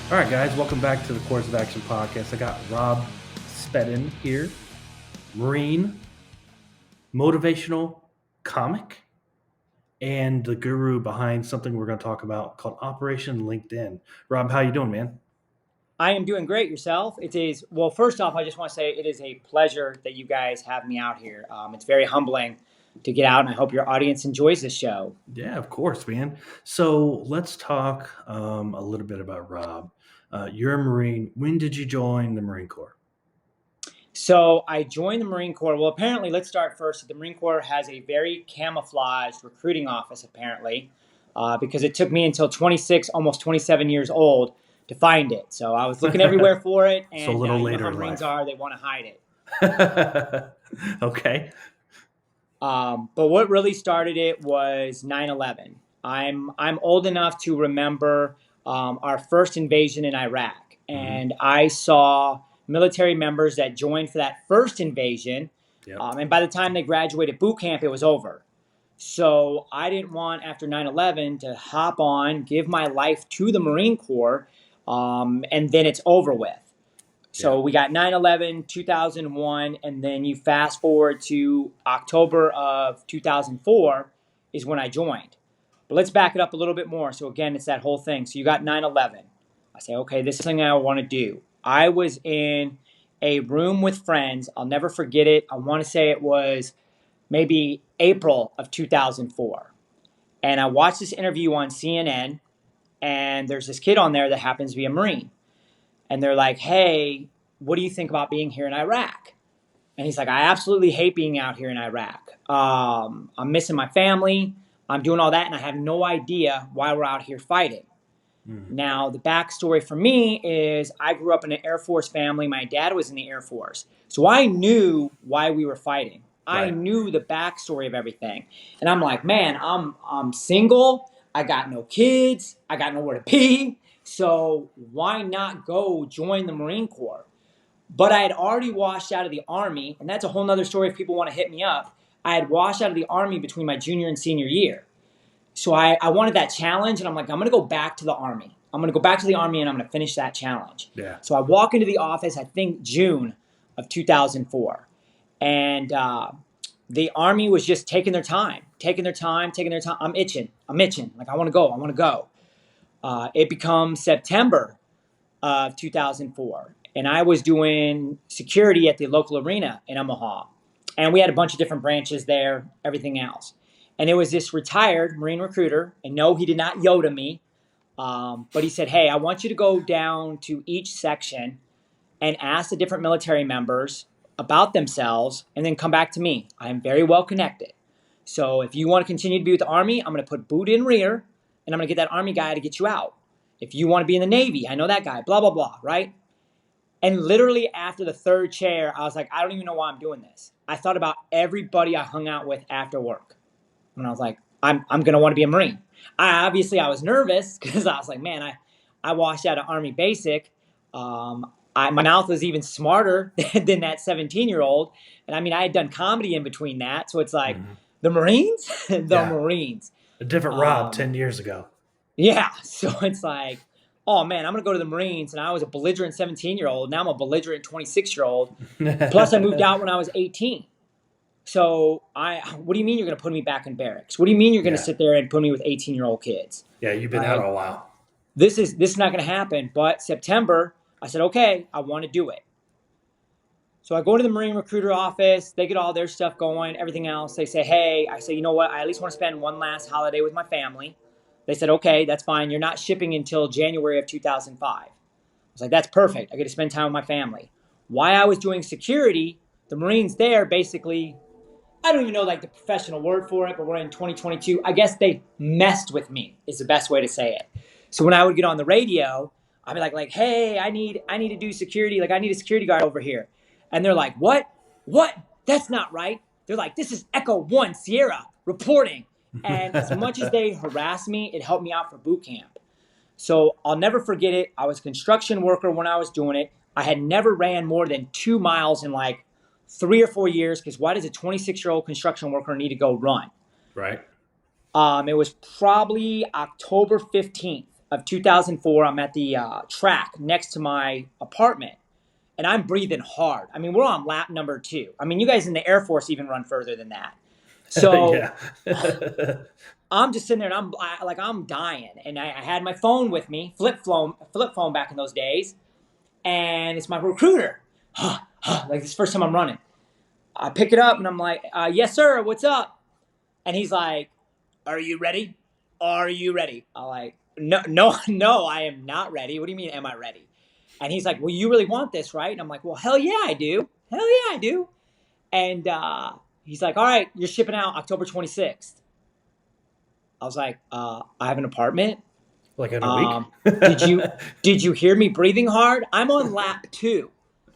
All right, guys, welcome back to the Course of Action podcast. I got Rob Spedden here, Marine, motivational comic, and the guru behind something we're going to talk about called Operation LinkedIn. Rob, how you doing, man? I am doing great. Yourself? It is, well, first off, I just want to say it is a pleasure that you guys have me out here. It's very humbling to get out, and I hope your audience enjoys this show. Yeah, of course, man. So let's talk a little bit about Rob. You're a Marine. When did you join the Marine Corps? So I joined the Marine Corps. Well, apparently, let's start first. The Marine Corps has a very camouflaged recruiting office, apparently, because it took me until 26, almost 27 years old to find it. So I was looking everywhere for it, So a and little you know later how in Marines life. are, they want to hide it. Okay. But what really started it was 9/11. I'm old enough to remember our first invasion in Iraq, Hmm. and I saw military members that joined for that first invasion. Yep. And by the time they graduated boot camp, it was over. So I didn't want after 9/11 to hop on, give my life to the Marine Corps, and then it's over with. Yeah. So we got 9/11, 2001, and then you fast forward to October of 2004 is when I joined. But let's back it up a little bit more. So again, it's that whole thing. So you got 9/11. I say, okay, this is something I want to do. I was in a room with friends. I'll never forget it. I want to say it was maybe April of 2004. And I watched this interview on CNN, and there's this kid on there that happens to be a Marine, and they're like, hey, what do you think about being here in Iraq? And he's like, I absolutely hate being out here in Iraq. I'm missing my family. I'm doing all that, and I have no idea why we're out here fighting. Mhm. Now, the backstory for me is I grew up in an Air Force family. My dad was in the Air Force. So I knew why we were fighting. I Right. knew the backstory of everything. And I'm like, man, I'm single. I got no kids. I got nowhere to be. So why not go join the Marine Corps? But I had already washed out of the Army, and that's a whole nother story if people want to hit me up. I had washed out of the Army between my junior and senior year. So I wanted that challenge, and I'm like, I'm going to go back to the Army. I'm going to go back to the Army, and I'm going to finish that challenge. Yeah. So I walk into the office, I think June of 2004. And the Army was just taking their time, taking their time, taking their time. I'm itching. Like, I want to go. I want to go. It becomes September of 2004. And I was doing security at the local arena in Omaha. And we had a bunch of different branches there, everything else. And there was this retired Marine recruiter. And no, he did not Yoda me. But he said, hey, I want you to go down to each section and ask the different military members about themselves and then come back to me. I am very well connected. So if you want to continue to be with the Army, I'm going to put boot in rear and I'm going to get that Army guy to get you out. If you want to be in the Navy, I know that guy, blah, blah, blah, right? And literally after the third chair, I was like, I don't even know why I'm doing this. I thought about everybody I hung out with after work. And I was like, I'm going to want to be a Marine. I was nervous because I was like, man, I washed out of Army Basic. My mouth was even smarter than that 17-year-old. And I mean, I had done comedy in between that. So it's like, Hmm. the Marines? The Yeah. Marines. A different Rob Um, 10 years ago. yeah. So it's like, oh man, I'm going to go to the Marines. And I was a belligerent 17-year-old. Now I'm a belligerent 26-year-old. Plus, I moved out when I was 18. So what do you mean you're going to put me back in barracks? What do you mean you're going to Yeah. sit there and put me with 18-year-old kids? Yeah, you've been out Like, a while. this is not going to happen. But September, I said, okay, I want to do it. So I go to the Marine recruiter office. They get all their stuff going, everything else. They say, hey, I say, you know what? I at least want to spend one last holiday with my family. They said, okay, that's fine. You're not shipping until January of 2005. I was like, that's perfect. I get to spend time with my family. Why I was doing security, the Marines there basically, I don't even know like the professional word for it, but we're in 2022. I guess they messed with me is the best way to say it. So when I would get on the radio, I'd be like, hey, I need to do security. Like I need a security guard over here. And they're like, what? What? That's not right. They're like, this is Echo 1 Sierra reporting. And as much as they harassed me, it helped me out for boot camp. So I'll never forget it. I was a construction worker when I was doing it. I had never ran more than 2 miles in like 3 or 4 years because why does a 26-year-old construction worker need to go run? Right. It was probably October 15th. of 2004. I'm at the track next to my apartment, and I'm breathing hard. I mean, we're on lap number 2. I mean, you guys in the Air Force even run further than that. So Yeah. I'm just sitting there, and I'm dying, and I had my phone with me, flip phone back in those days, and it's my recruiter. Like, this is the first time I'm running. I pick it up, and I'm like, "Yes, sir. What's up?" And he's like, "Are you ready? Are you ready?" I'm like, "No, no, no. I am not ready. What do you mean? Am I ready?" And he's like, "Well, you really want this, right?" And I'm like, "Well, hell yeah, I do. Hell yeah, I do." And he's like, "All right, you're shipping out October 26th." I was like, "I have an apartment. Like in a week. Um, did you did you hear me breathing hard? I'm on lap 2.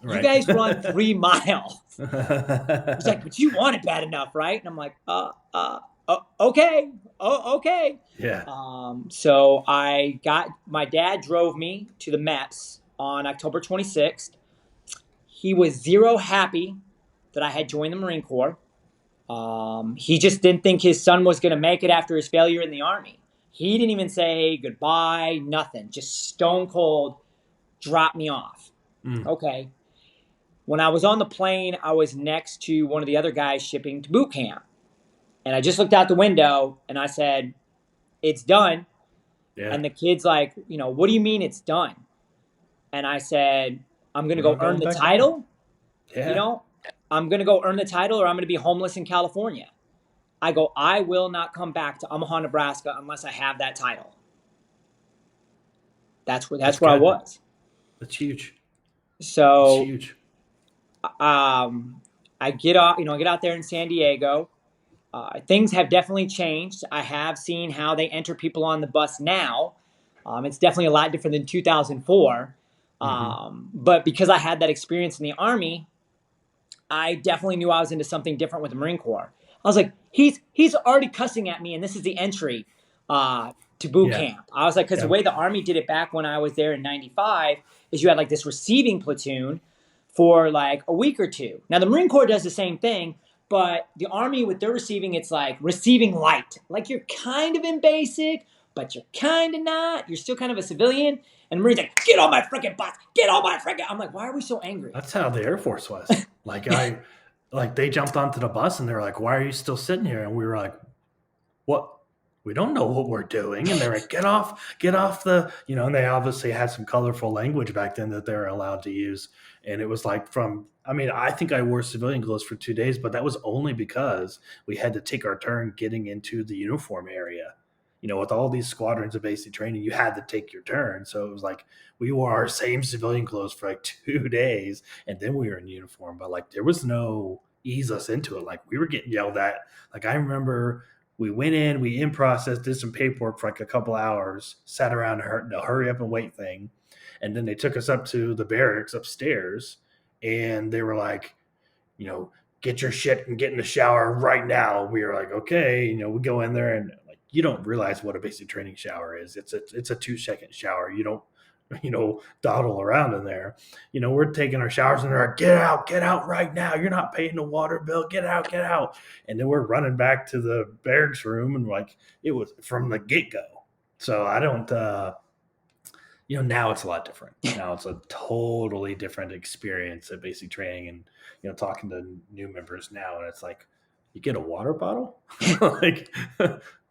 You Right. guys run 3 miles." He's like, "But you want it bad enough, right?" And I'm like, okay, okay." Yeah. So my dad drove me to the Mets on October 26th. He was zero happy that I had joined the Marine Corps. He just didn't think his son was going to make it after his failure in the Army. He didn't even say goodbye, nothing. Just stone cold drop me off. Mm. Okay. When I was on the plane, I was next to one of the other guys shipping to boot camp. And I just looked out the window and I said, "It's done." Yeah. And the kid's like, "What do you mean it's done?" And I said, "I'm going to We're go not earn going the back down. title. You Yeah. know, I'm going to go earn the title, or I'm going to be homeless in California." I go, "I will not come back to Omaha, Nebraska unless I have that title." That's That's where I good. was. That's huge. That's So huge. I get off, I get out there in San Diego. Things have definitely changed. I have seen how they enter people on the bus now. It's definitely a lot different than 2004. Hmm. But because I had that experience in the Army, I definitely knew I was into something different with the Marine Corps. I was like, he's already cussing at me, and this is the entry to boot Yeah. camp. I was like, because the Yeah. way the Army did it back when I was there in '95 is you had like this receiving platoon for like a week or two. Now the Marine Corps does the same thing, but the Army with their receiving, it's like receiving light. Like, you're kind of in basic, but you're kind of not. You're still kind of a civilian. And the Marines like, "Get on my freaking bus! Get on my freaking!" I'm like, why are we so angry? That's how the Air Force was. Like they jumped onto the bus and they were like, "Why are you still sitting here?" And we were like, "What? We don't know what we're doing." And they're like, get off the, and they obviously had some colorful language back then that they were allowed to use. And it was like I mean, I think I wore civilian clothes for 2 days, but that was only because we had to take our turn getting into the uniform area. With all these squadrons of basic training, you had to take your turn. So it was like we wore our same civilian clothes for like 2 days, and then we were in uniform. But like there was no ease us into it. Like we were getting yelled at. Like I remember we went in, we in process, did some paperwork for like a couple hours, sat around the hurry up and wait thing. And then they took us up to the barracks upstairs and they were like, you know, get your shit and get in the shower right now. We were like, okay, we go in there and like you don't realize what a basic training shower is. It's a 2-second shower. You don't dawdle around in there. We're taking our showers and they're like, get out right now. You're not paying the water bill. Get out, get out. And then we're running back to the barracks room and like it was from the get go. So I don't, now it's a lot different. Now it's a totally different experience at basic training and, talking to new members now. And it's like, you get a water bottle? Like,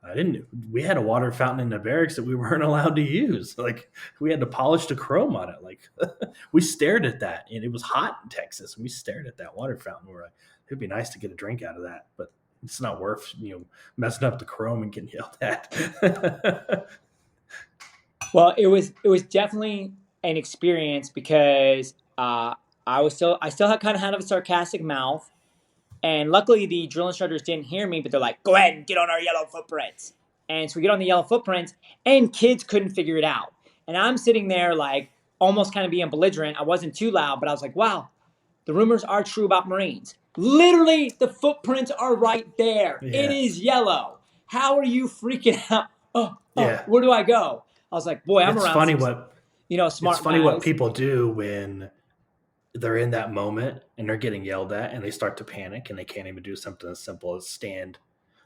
I didn't. We had a water fountain in the barracks that we weren't allowed to use. Like we had to polish the chrome on it. Like we stared at that, and it was hot in Texas. And we stared at that water fountain. We're like, it'd be nice to get a drink out of that, but it's not worth messing up the chrome and getting yelled at. Well, it was definitely an experience because I still had kind of a sarcastic mouth, and luckily the drill instructors didn't hear me, but they're like, "Go ahead and get on our yellow footprints." And so we get on the yellow footprints, and kids couldn't figure it out. And I'm sitting there like almost kind of being belligerent. I wasn't too loud, but I was like, "Wow, the rumors are true about Marines. Literally, the footprints are right there. It Yeah, is yellow. How are you freaking out? yeah. Where do I go?" I was like, "Boy, I'm It's around funny some, what it's smart funny what guys." people do when they're in that moment and they're getting yelled at and they start to panic and they can't even do something as simple as stand.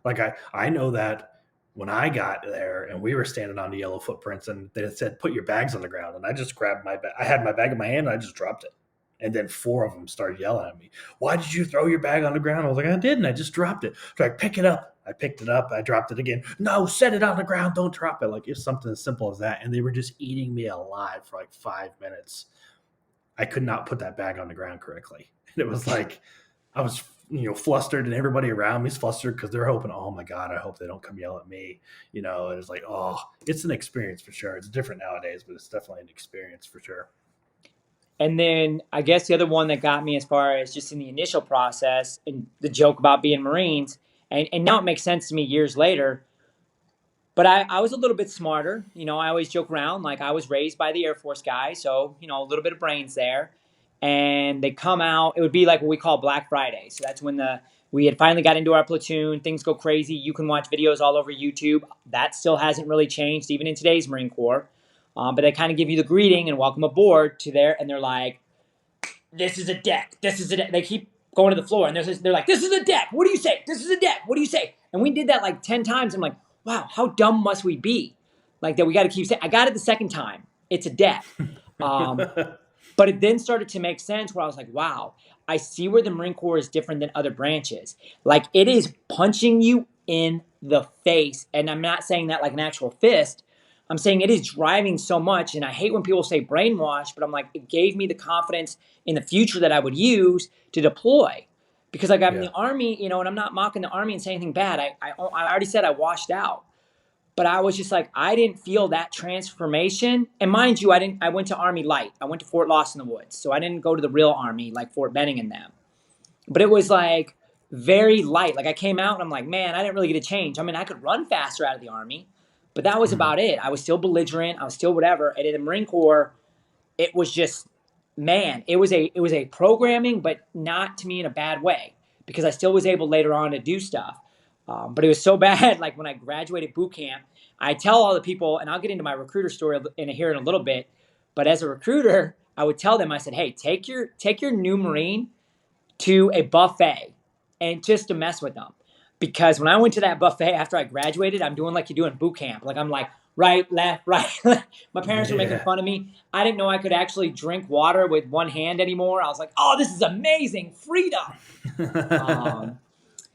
Like I know that when I got there and we were standing on the yellow footprints and they said, put your bags on the ground. And I just grabbed my bag. I had my bag in my hand and I just dropped it. And then 4 of them started yelling at me. Why did you throw your bag on the ground? I was like, I didn't. I just dropped it. So I pick it up. I picked it up. I dropped it again. No, set it on the ground. Don't drop it. Like, it's something as simple as that. And they were just eating me alive for like 5 minutes. I could not put that bag on the ground correctly. And it was like, I was, flustered, and everybody around me is flustered because they're hoping, oh my God, I hope they don't come yell at me. And it's like, oh, it's an experience for sure. It's different nowadays, but it's definitely an experience for sure. And then I guess the other one that got me as far as just in the initial process and the joke about being Marines, and now it makes sense to me years later, but I was a little bit smarter. I always joke around like I was raised by the Air Force guy, so, a little bit of brains there. And they come out, it would be like what we call Black Friday. So that's when we had finally got into our platoon. Things go crazy. You can watch videos all over YouTube. That still hasn't really changed, even in today's Marine Corps. But they kind of give you the greeting and welcome aboard to there, and they're like, this is a deck. This is a deck. They keep going to the floor, and they're like, this is a deck. What do you say? This is a deck. What do you say? And we did that like 10 times. I'm like, wow, how dumb must we be? Like that we got to keep saying, I got it the second time. It's a deck. But it then started to make sense where I was like, wow, I see where the Marine Corps is different than other branches. Like it is punching you in the face. And I'm not saying that like an actual fist. I'm saying it is driving so much. And I hate when people say brainwash, but I'm like, it gave me the confidence in the future that I would use to deploy. Because like I'm in the Army, and I'm not mocking the Army and saying anything bad. I already said I washed out. But I was just like, I didn't feel that transformation. And mind you, I went to Army Light. I went to Fort Lost in the Woods. So I didn't go to the real Army like Fort Benning and them. But it was like very light. Like I came out and I'm like, man, I didn't really get a change. I mean, I could run faster out of the Army, but that was about it. I was still belligerent. I was still whatever. And in the Marine Corps, it was just, man, it was a programming, but not to me in a bad way, because I still was able later on to do stuff. But it was so bad. Like when I graduated boot camp, I tell all the people, and I'll get into my recruiter story here in a little bit. But as a recruiter, I would tell them, I said, hey, take your new Marine to a buffet and just to mess with them. Because when I went to that buffet after I graduated, I'm doing like you do in boot camp. Like I'm like, right, left, right. My parents were making fun of me. I didn't know I could actually drink water with one hand anymore. I was like, oh, this is amazing. Freedom.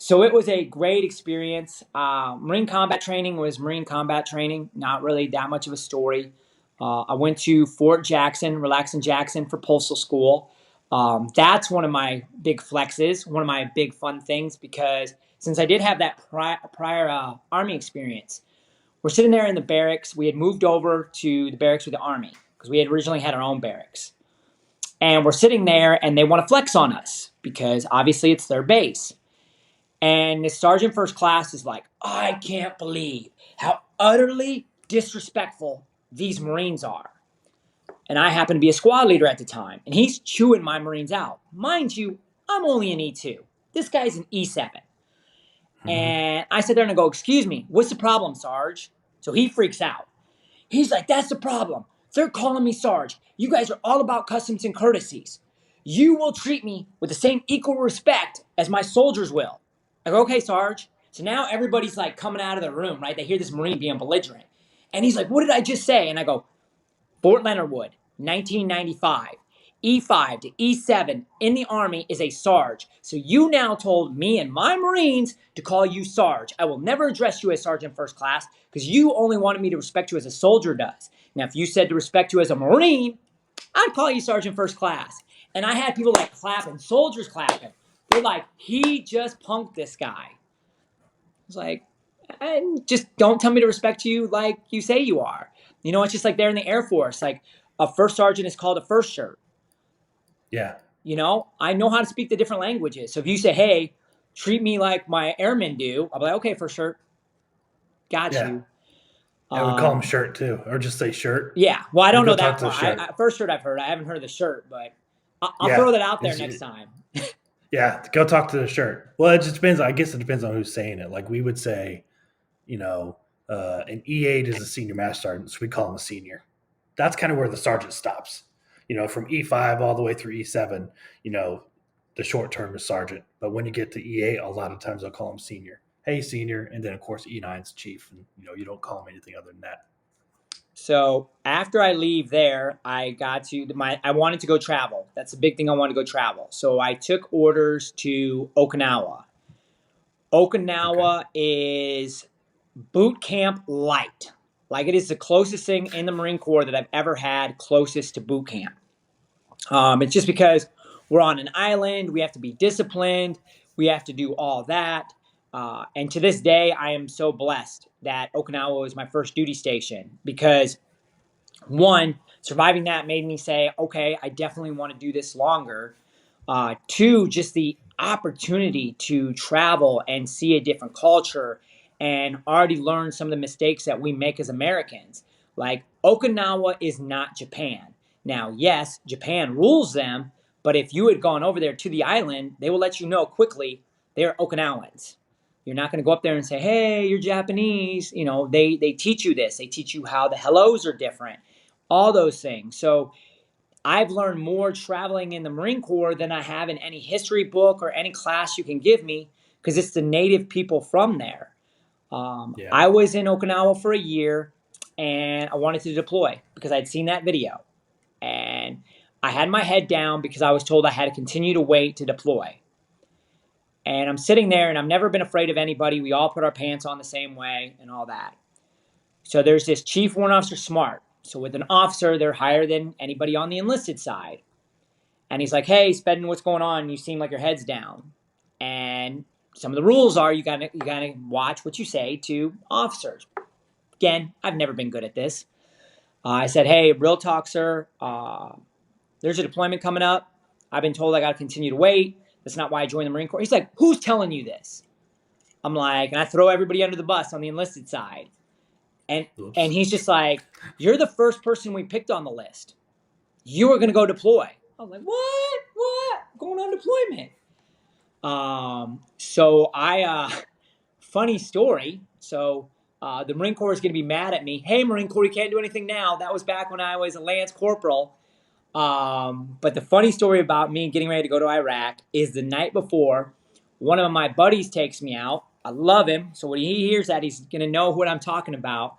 So it was a great experience. Marine combat training was Marine combat training. Not really that much of a story. I went to Fort Jackson, Relaxing Jackson for postal school. That's one of my big flexes, one of my big fun things, because since I did have that prior Army experience, we're sitting there in the barracks. We had moved over to the barracks with the Army because we had originally had our own barracks. And we're sitting there and they want to flex on us because obviously it's their base. And the sergeant first class is like, I can't believe how utterly disrespectful these Marines are. And I happen to be a squad leader at the time. And he's chewing my Marines out. Mind you, I'm only an E2. This guy's an E7. And I sit there and I go, excuse me, what's the problem, Sarge? So he freaks out. He's like, that's the problem. They're calling me Sarge. You guys are all about customs and courtesies. You will treat me with the same equal respect as my soldiers will. I go, okay, Sarge. So now everybody's like coming out of the room, right? They hear this Marine being belligerent. And he's like, what did I just say? And I go, Fort Leonard Wood, 1995. E5 to E7 in the Army is a Sarge. So you now told me and my Marines to call you Sarge. I will never address you as Sergeant First Class because you only wanted me to respect you as a soldier does. Now, if you said to respect you as a Marine, I'd call you Sergeant First Class. And I had people like clapping, soldiers clapping. They're like, he just punked this guy. I was like, and just don't tell me to respect you like you say you are. It's just like they're in the Air Force. Like a first sergeant is called a first shirt. Yeah. I know how to speak the different languages. So if you say, hey, treat me like my airmen do, I'll be like, okay, first shirt. Got you. I would call him shirt too, or just say shirt. Yeah. Well, I don't know that part. First shirt I've heard. I haven't heard of the shirt, but I'll throw that out there next time. Yeah. Go talk to the shirt. Well, it just depends. I guess it depends on who's saying it. Like we would say, an E8 is a senior master sergeant, so we call him a senior. That's kind of where the sergeant stops. From E5 all the way through E7, the short term is sergeant. But when you get to E8, a lot of times they'll call him senior. hey, senior, and then of course E9's chief, and you don't call him anything other than that. So after I leave there, I got to I wanted to go travel. That's the big thing. I wanted to go travel. So I took orders to Okinawa. Okay. Okinawa is boot camp light. Like it is the closest thing in the Marine Corps that I've ever had closest to boot camp. It's just because we're on an island, we have to be disciplined, we have to do all that. And to this day, I am so blessed that Okinawa was my first duty station because one, surviving that made me say, okay, I definitely want to do this longer. Two, just the opportunity to travel and see a different culture and already learn some of the mistakes that we make as Americans. Like Okinawa is not Japan. Now, yes, Japan rules them, but if you had gone over there to the island, they will let you know quickly they're Okinawans. You're not going to go up there and say, hey, you're Japanese. They teach you this. They teach you how the hellos are different, all those things. So I've learned more traveling in the Marine Corps than I have in any history book or any class you can give me because it's the native people from there. Yeah. I was in Okinawa for a year and I wanted to deploy because I'd seen that video. And I had my head down because I was told I had to continue to wait to deploy. And I'm sitting there and I've never been afraid of anybody. We all put our pants on the same way and all that. So there's this chief warrant officer smart. So with an officer, they're higher than anybody on the enlisted side. And he's like, hey, Spedden, what's going on? You seem like your head's down. And some of the rules are you gotta watch what you say to officers. Again, I've never been good at this. I said, hey, real talk, sir. There's a deployment coming up. I've been told I got to continue to wait. That's not why I joined the Marine Corps. He's like, who's telling you this? I'm like, and I throw everybody under the bus on the enlisted side. And Oops. he's just like, you're the first person we picked on the list. You are going to go deploy. I'm like, what? What? Going on deployment. Funny story. So the Marine Corps is going to be mad at me. Hey, Marine Corps, you can't do anything now. That was back when I was a Lance Corporal. But the funny story about me getting ready to go to Iraq is the night before, one of my buddies takes me out. I love him. So when he hears that, he's going to know what I'm talking about.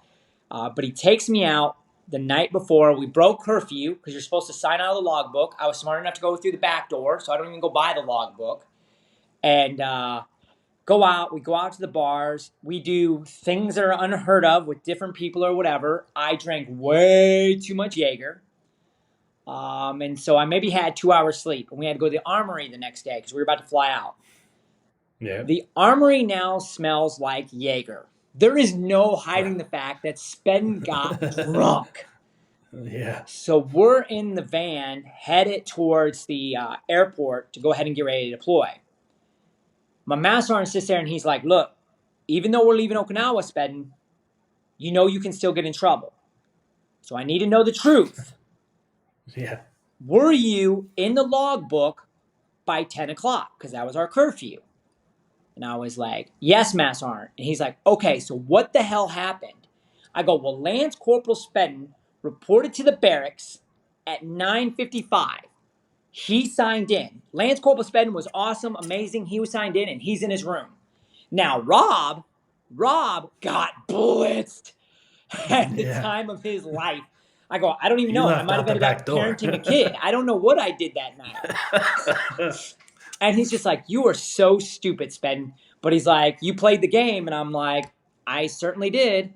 But he takes me out the night before. We broke curfew because you're supposed to sign out of the logbook. I was smart enough to go through the back door, so I don't even go by the logbook. And go out. We go out to the bars. We do things that are unheard of with different people or whatever. I drank way too much Jaeger. And so I maybe had 2 hours sleep. And we had to go to the armory the next day because we were about to fly out. Yeah. The armory now smells like Jaeger. There is no hiding the fact that Spedden got drunk. Yeah. So we're in the van headed towards the airport to go ahead and get ready to deploy. My master sergeant sits there and he's like, look, even though we're leaving Okinawa, Spedden, you know you can still get in trouble. So I need to know the truth. Yeah. Were you in the logbook by 10 o'clock? Because that was our curfew. And I was like, yes, Mass Sergeant. And he's like, okay, so what the hell happened? I go, well, Lance Corporal Spedden reported to the barracks at 9:55. He signed in. Lance Corporal Spedden was awesome, amazing. He was signed in, and he's in his room. Now, Rob got blitzed at the Yeah. time of his life. I go, I don't even You know. I left might out have the ended back up door. parenting a kid. I don't know what I did that night. And he's just like, you are so stupid, Spedden. But he's like, you played the game. And I'm like, I certainly did.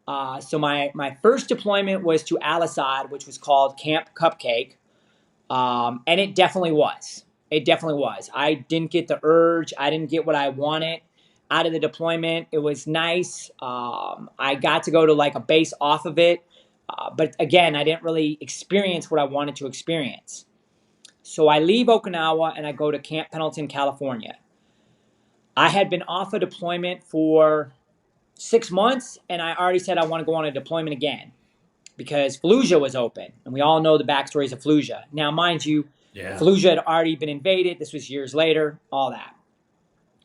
So my first deployment was to Al Assad, which was called Camp Cupcake. And it definitely was. It definitely was. I didn't get the urge. I didn't get what I wanted out of the deployment. It was nice. I got to go to like a base off of it. But again, I didn't really experience what I wanted to experience. So I leave Okinawa and I go to Camp Pendleton, California. I had been off a deployment for 6 months and I already said I want to go on a deployment again because Fallujah was open. And we all know the backstories of Fallujah. Now, mind you, Yeah. Fallujah had already been invaded. This was years later, all that.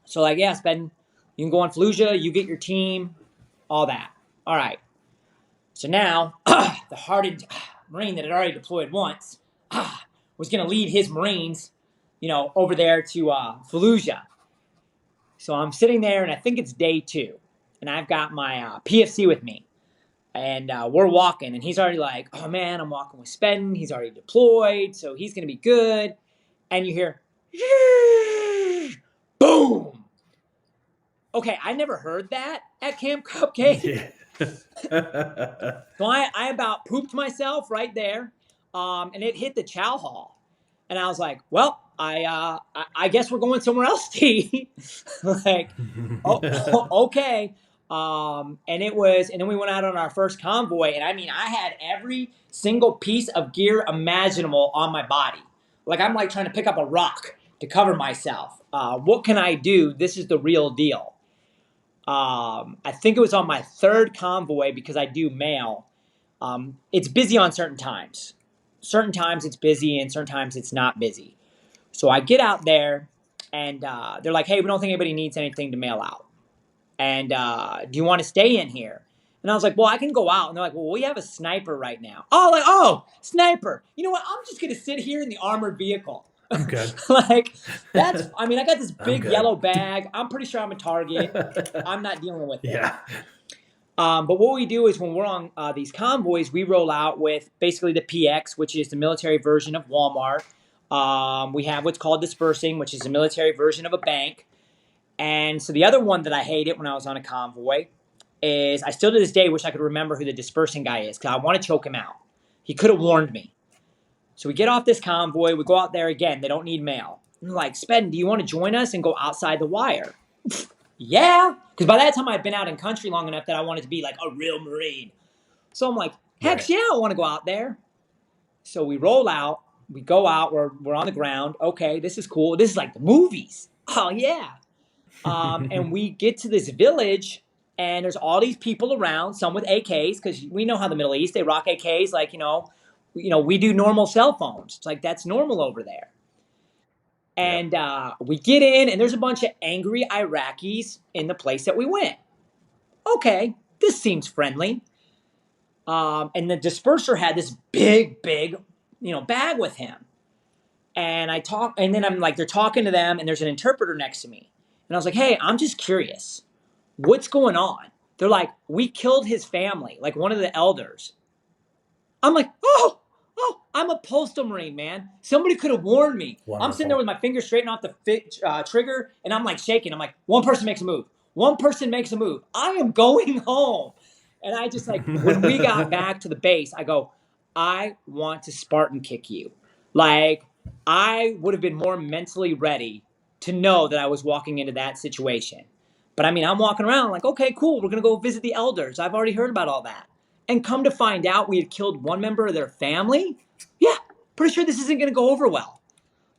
So like, yeah, Spedden, you can go on Fallujah, you get your team, all that. All right. So now the hardened Marine that had already deployed once was going to lead his Marines, over there to Fallujah. So I'm sitting there, and I think it's day 2, and I've got my PFC with me, and we're walking, and he's already like, "Oh man, I'm walking with Spedden. He's already deployed, so he's gonna be good." And you hear, boom. Okay, I never heard that at Camp Cupcake. Yeah. So I about pooped myself right there, and it hit the chow hall, and I was like, "Well, I guess we're going somewhere else to eat." Like, okay. And then we went out on our first convoy, and I mean, I had every single piece of gear imaginable on my body. Like I'm like trying to pick up a rock to cover myself. What can I do? This is the real deal. I think it was on my 3rd convoy because I do mail. It's busy on certain times. Certain times it's busy and certain times it's not busy. So I get out there and they're like, "Hey, we don't think anybody needs anything to mail out. And do you want to stay in here?" And I was like, "Well, I can go out." And they're like, "Well, we have a sniper right now." Oh, sniper. You know what? I'm just going to sit here in the armored vehicle. I'm good. Like, I mean, I got this I'm big good. yellow bag. I'm pretty sure I'm a target. I'm not dealing with it. Yeah. But what we do is when we're on these convoys, we roll out with basically the PX, which is the military version of Walmart. We have what's called dispersing, which is a military version of a bank. And so the other one that I hated when I was on a convoy is I still to this day wish I could remember who the dispersing guy is because I want to choke him out. He could have warned me. So we get off this convoy. We go out there again. They don't need mail. I'm like, "Spedden, do you want to join us and go outside the wire?" Yeah, because by that time I'd been out in country long enough that I wanted to be like a real Marine. So I'm like, "Heck Right. yeah, I want to go out there." So we roll out. We go out. We're on the ground. Okay, this is cool. This is like the movies. Oh yeah. And we get to this village, and there's all these people around, some with AKs, because we know how the Middle East, they rock AKs, like, we do normal cell phones. It's like, that's normal over there. Yep. And we get in, and there's a bunch of angry Iraqis in the place that we went. Okay, this seems friendly. And the disperser had this big, bag with him. And I talk, and then I'm like, they're talking to them, and there's an interpreter next to me. And I was like, "Hey, I'm just curious. What's going on?" They're like, "We killed his family," like one of the elders. I'm like, oh, I'm a postal Marine, man. Somebody could have warned me. I'm sitting there Wonderful. with my fingers straightened off the trigger, and I'm like shaking. I'm like, one person makes a move. One person makes a move. I am going home. And I just like, when we got back to the base, I go, "I want to Spartan kick you." Like, I would have been more mentally ready to know that I was walking into that situation. But I mean, I'm walking around like, okay, cool. We're going to go visit the elders. I've already heard about all that. And come to find out, we had killed one member of their family. Yeah, pretty sure this isn't going to go over well.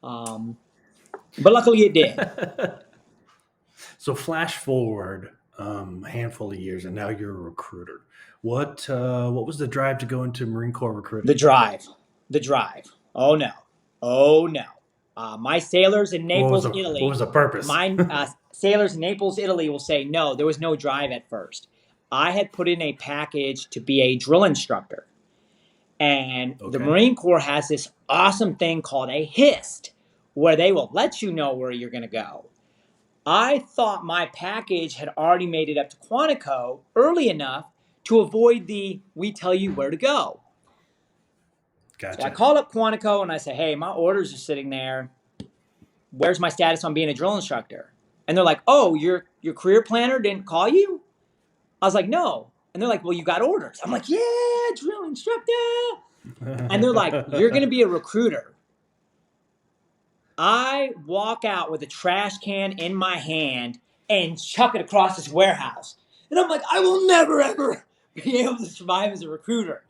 But luckily it did. So flash forward a handful of years, and now you're a recruiter. What was the drive to go into Marine Corps The recruiting? drive. The drive. Oh, no. Oh, no. My sailors in Naples, What Italy, was the purpose? my sailors in Naples, Italy will say, no, there was no drive at first. I had put in a package to be a drill instructor. And the Okay. Marine Corps has this awesome thing called a HIST, where they will let you know where you're going to go. I thought my package had already made it up to Quantico early enough to avoid the "we tell you where to go." So I Gotcha. called up Quantico and I said, "Hey, my orders are sitting there. Where's my status on being a drill instructor?" And they're like, "Oh, your career planner didn't call you?" I was like, "No." And they're like, "Well, you got orders." I'm like, "Yeah, drill instructor." And they're like, "You're going to be a recruiter." I walk out with a trash can in my hand and chuck it across this warehouse. And I'm like, I will never, ever be able to survive as a recruiter.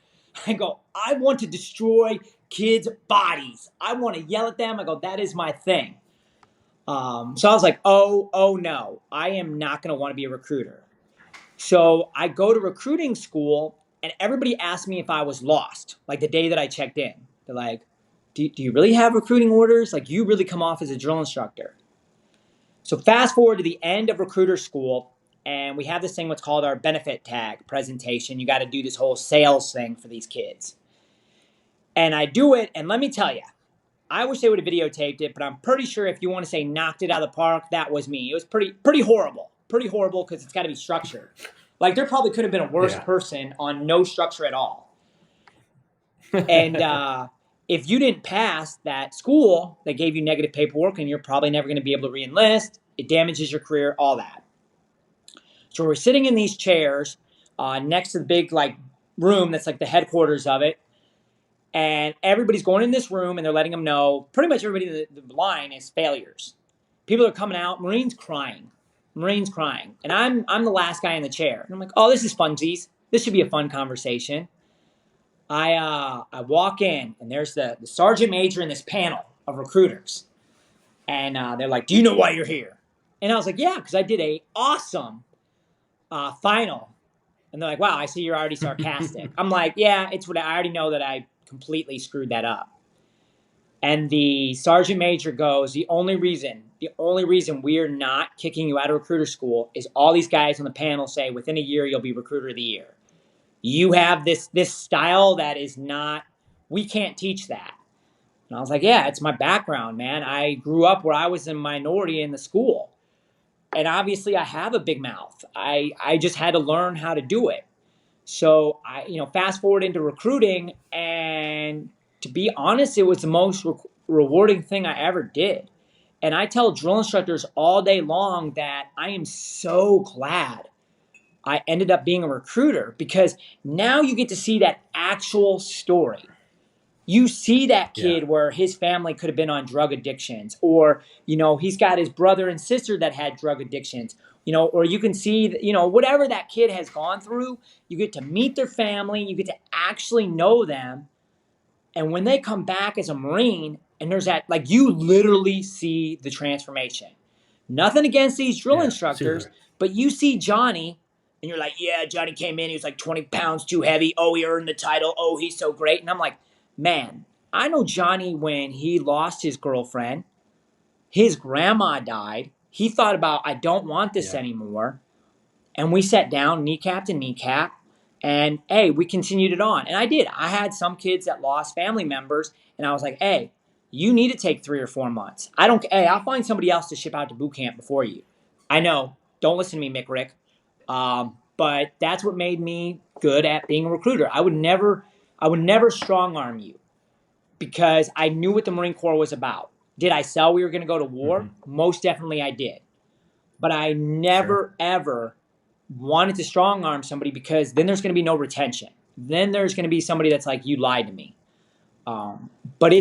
I go, I want to destroy kids' bodies. I want to yell at them. I go, that is my thing. So I was like, oh no, I am not going to want to be a recruiter. So I go to recruiting school, and everybody asked me if I was lost, like the day that I checked in. They're like, do you really have recruiting orders? Like, you really come off as a drill instructor. So fast forward to the end of recruiter school, and we have this thing what's called our benefit tag presentation. You got to do this whole sales thing for these kids. And I do it, and let me tell you, I wish they would have videotaped it, but I'm pretty sure if you want to say knocked it out of the park, that was me. It was pretty horrible. Pretty horrible because it's got to be structured. Like there probably could have been a worse Yeah. person on no structure at all. And if you didn't pass that school, they gave you negative paperwork and you're probably never going to be able to re-enlist. It damages your career, all that. So we're sitting in these chairs next to the big like room that's like the headquarters of it. And everybody's going in this room and they're letting them know pretty much everybody in the line is failures. People are coming out, Marines crying. And I'm the last guy in the chair. And I'm like, oh, this is funsies. This should be a fun conversation. I walk in and there's the sergeant major in this panel of recruiters. And they're like, do you know why you're here? And I was like, yeah, because I did a awesome final. And they're like, wow, I see you're already sarcastic. I'm like, yeah, it's what I already know that I completely screwed that up. And the sergeant major goes, the only reason we're not kicking you out of recruiter school is all these guys on the panel say within a year you'll be recruiter of the year. You have this style that is not, we can't teach that. And I was like, yeah, it's my background, man. I grew up where I was a minority in the school. And obviously I have a big mouth. I just had to learn how to do it. So I, fast forward into recruiting, and to be honest, it was the most rewarding thing I ever did. And I tell drill instructors all day long that I am so glad I ended up being a recruiter, because now you get to see that actual story. You see that kid where his family could have been on drug addictions, or, he's got his brother and sister that had drug addictions, or you can see, whatever that kid has gone through, you get to meet their family, you get to actually know them. And when they come back as a Marine and there's that, like, you literally see the transformation. Nothing against these drill instructors, super. but you see Johnny and you're like, yeah, Johnny came in, he was like 20 pounds too heavy. Oh, he earned the title. Oh, he's so great. And I'm like, man, I know Johnny when he lost his girlfriend, his grandma died. He thought about, I don't want this anymore. And we sat down, kneecap to kneecap, and hey, we continued it on. And I did. I had some kids that lost family members, and I was like, hey, you need to take 3 or 4 months. I'll find somebody else to ship out to boot camp before you. I know. Don't listen to me, Mick Rick. But that's what made me good at being a recruiter. I would never strong arm you, because I knew what the Marine Corps was about. Did I sell we were going to go to war? Mm-hmm. Most definitely I did. But I never, ever wanted to strong arm somebody, because then there's going to be no retention. Then there's going to be somebody that's like, you lied to me. But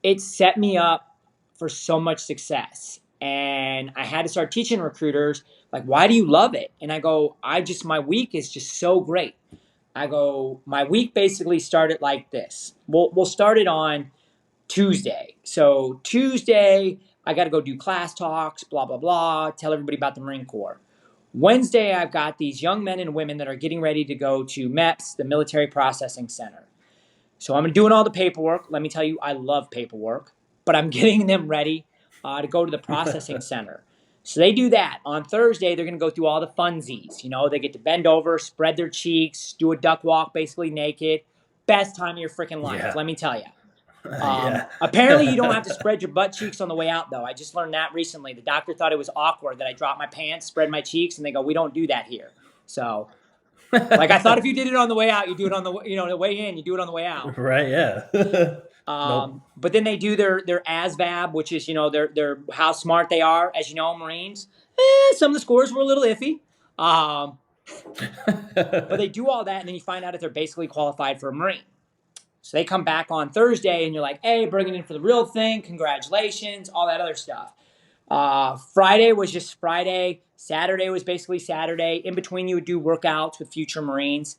it set me up for so much success. And I had to start teaching recruiters, like, why do you love it? And I go, my week is just so great. I go, my week basically started like this. We'll start it on Tuesday. So Tuesday, I got to go do class talks, blah, blah, blah, tell everybody about the Marine Corps. Wednesday, I've got these young men and women that are getting ready to go to MEPS, the Military Processing Center. So I'm doing all the paperwork. Let me tell you, I love paperwork, but I'm getting them ready to go to the processing center. So they do that. On Thursday, they're going to go through all the funsies. They get to bend over, spread their cheeks, do a duck walk, basically naked. Best time of your freaking life, let me tell you. Apparently, you don't have to spread your butt cheeks on the way out, though. I just learned that recently. The doctor thought it was awkward that I dropped my pants, spread my cheeks, and they go, we don't do that here. So, like, I thought if you did it on the way out, you do it on the way in, you do it on the way out. Right, yeah. Nope. But then they do their ASVAB, which is, their how smart they are. As you know, Marines, some of the scores were a little iffy. But they do all that, and then you find out if they're basically qualified for a Marine. So they come back on Thursday, and you're like, hey, bring it in for the real thing. Congratulations, all that other stuff. Friday was just Friday. Saturday was basically Saturday. In between, you would do workouts with future Marines.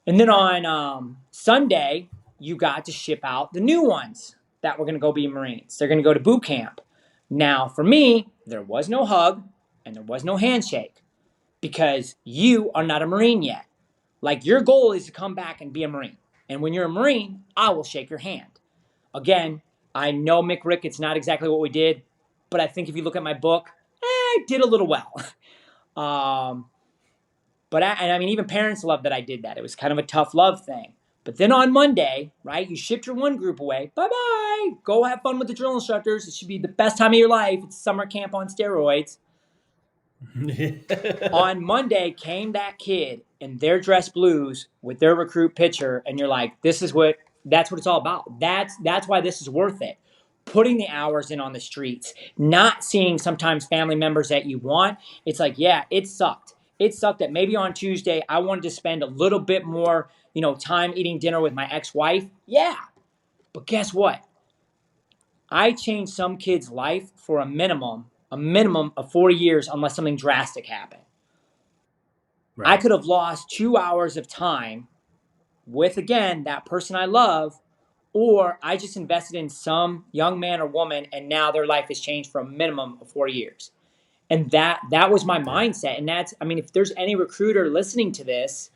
And then on Sunday, you got to ship out the new ones that were going to go be Marines. They're going to go to boot camp. Now, for me, there was no hug and there was no handshake, because you are not a Marine yet. Like, your goal is to come back and be a Marine. And when you're a Marine, I will shake your hand. Again, I know, Mick Rick, it's not exactly what we did, but I think if you look at my book, I did a little well. But I mean, even parents loved that I did that. It was kind of a tough love thing. But then on Monday, right, you shipped your one group away. Bye-bye. Go have fun with the drill instructors. It should be the best time of your life. It's summer camp on steroids. On Monday came that kid in their dress blues with their recruit pitcher, and you're like, that's what it's all about. That's why this is worth it. Putting the hours in on the streets, not seeing sometimes family members that you want. It's like, yeah, it sucked. It sucked that maybe on Tuesday I wanted to spend a little bit more, time eating dinner with my ex-wife. Yeah. But guess what? I changed some kid's life for a minimum of 4 years unless something drastic happened. Right. I could have lost 2 hours of time with, again, that person I love, or I just invested in some young man or woman and now their life has changed for a minimum of 4 years. And that was my mindset. And if there's any recruiter listening to this,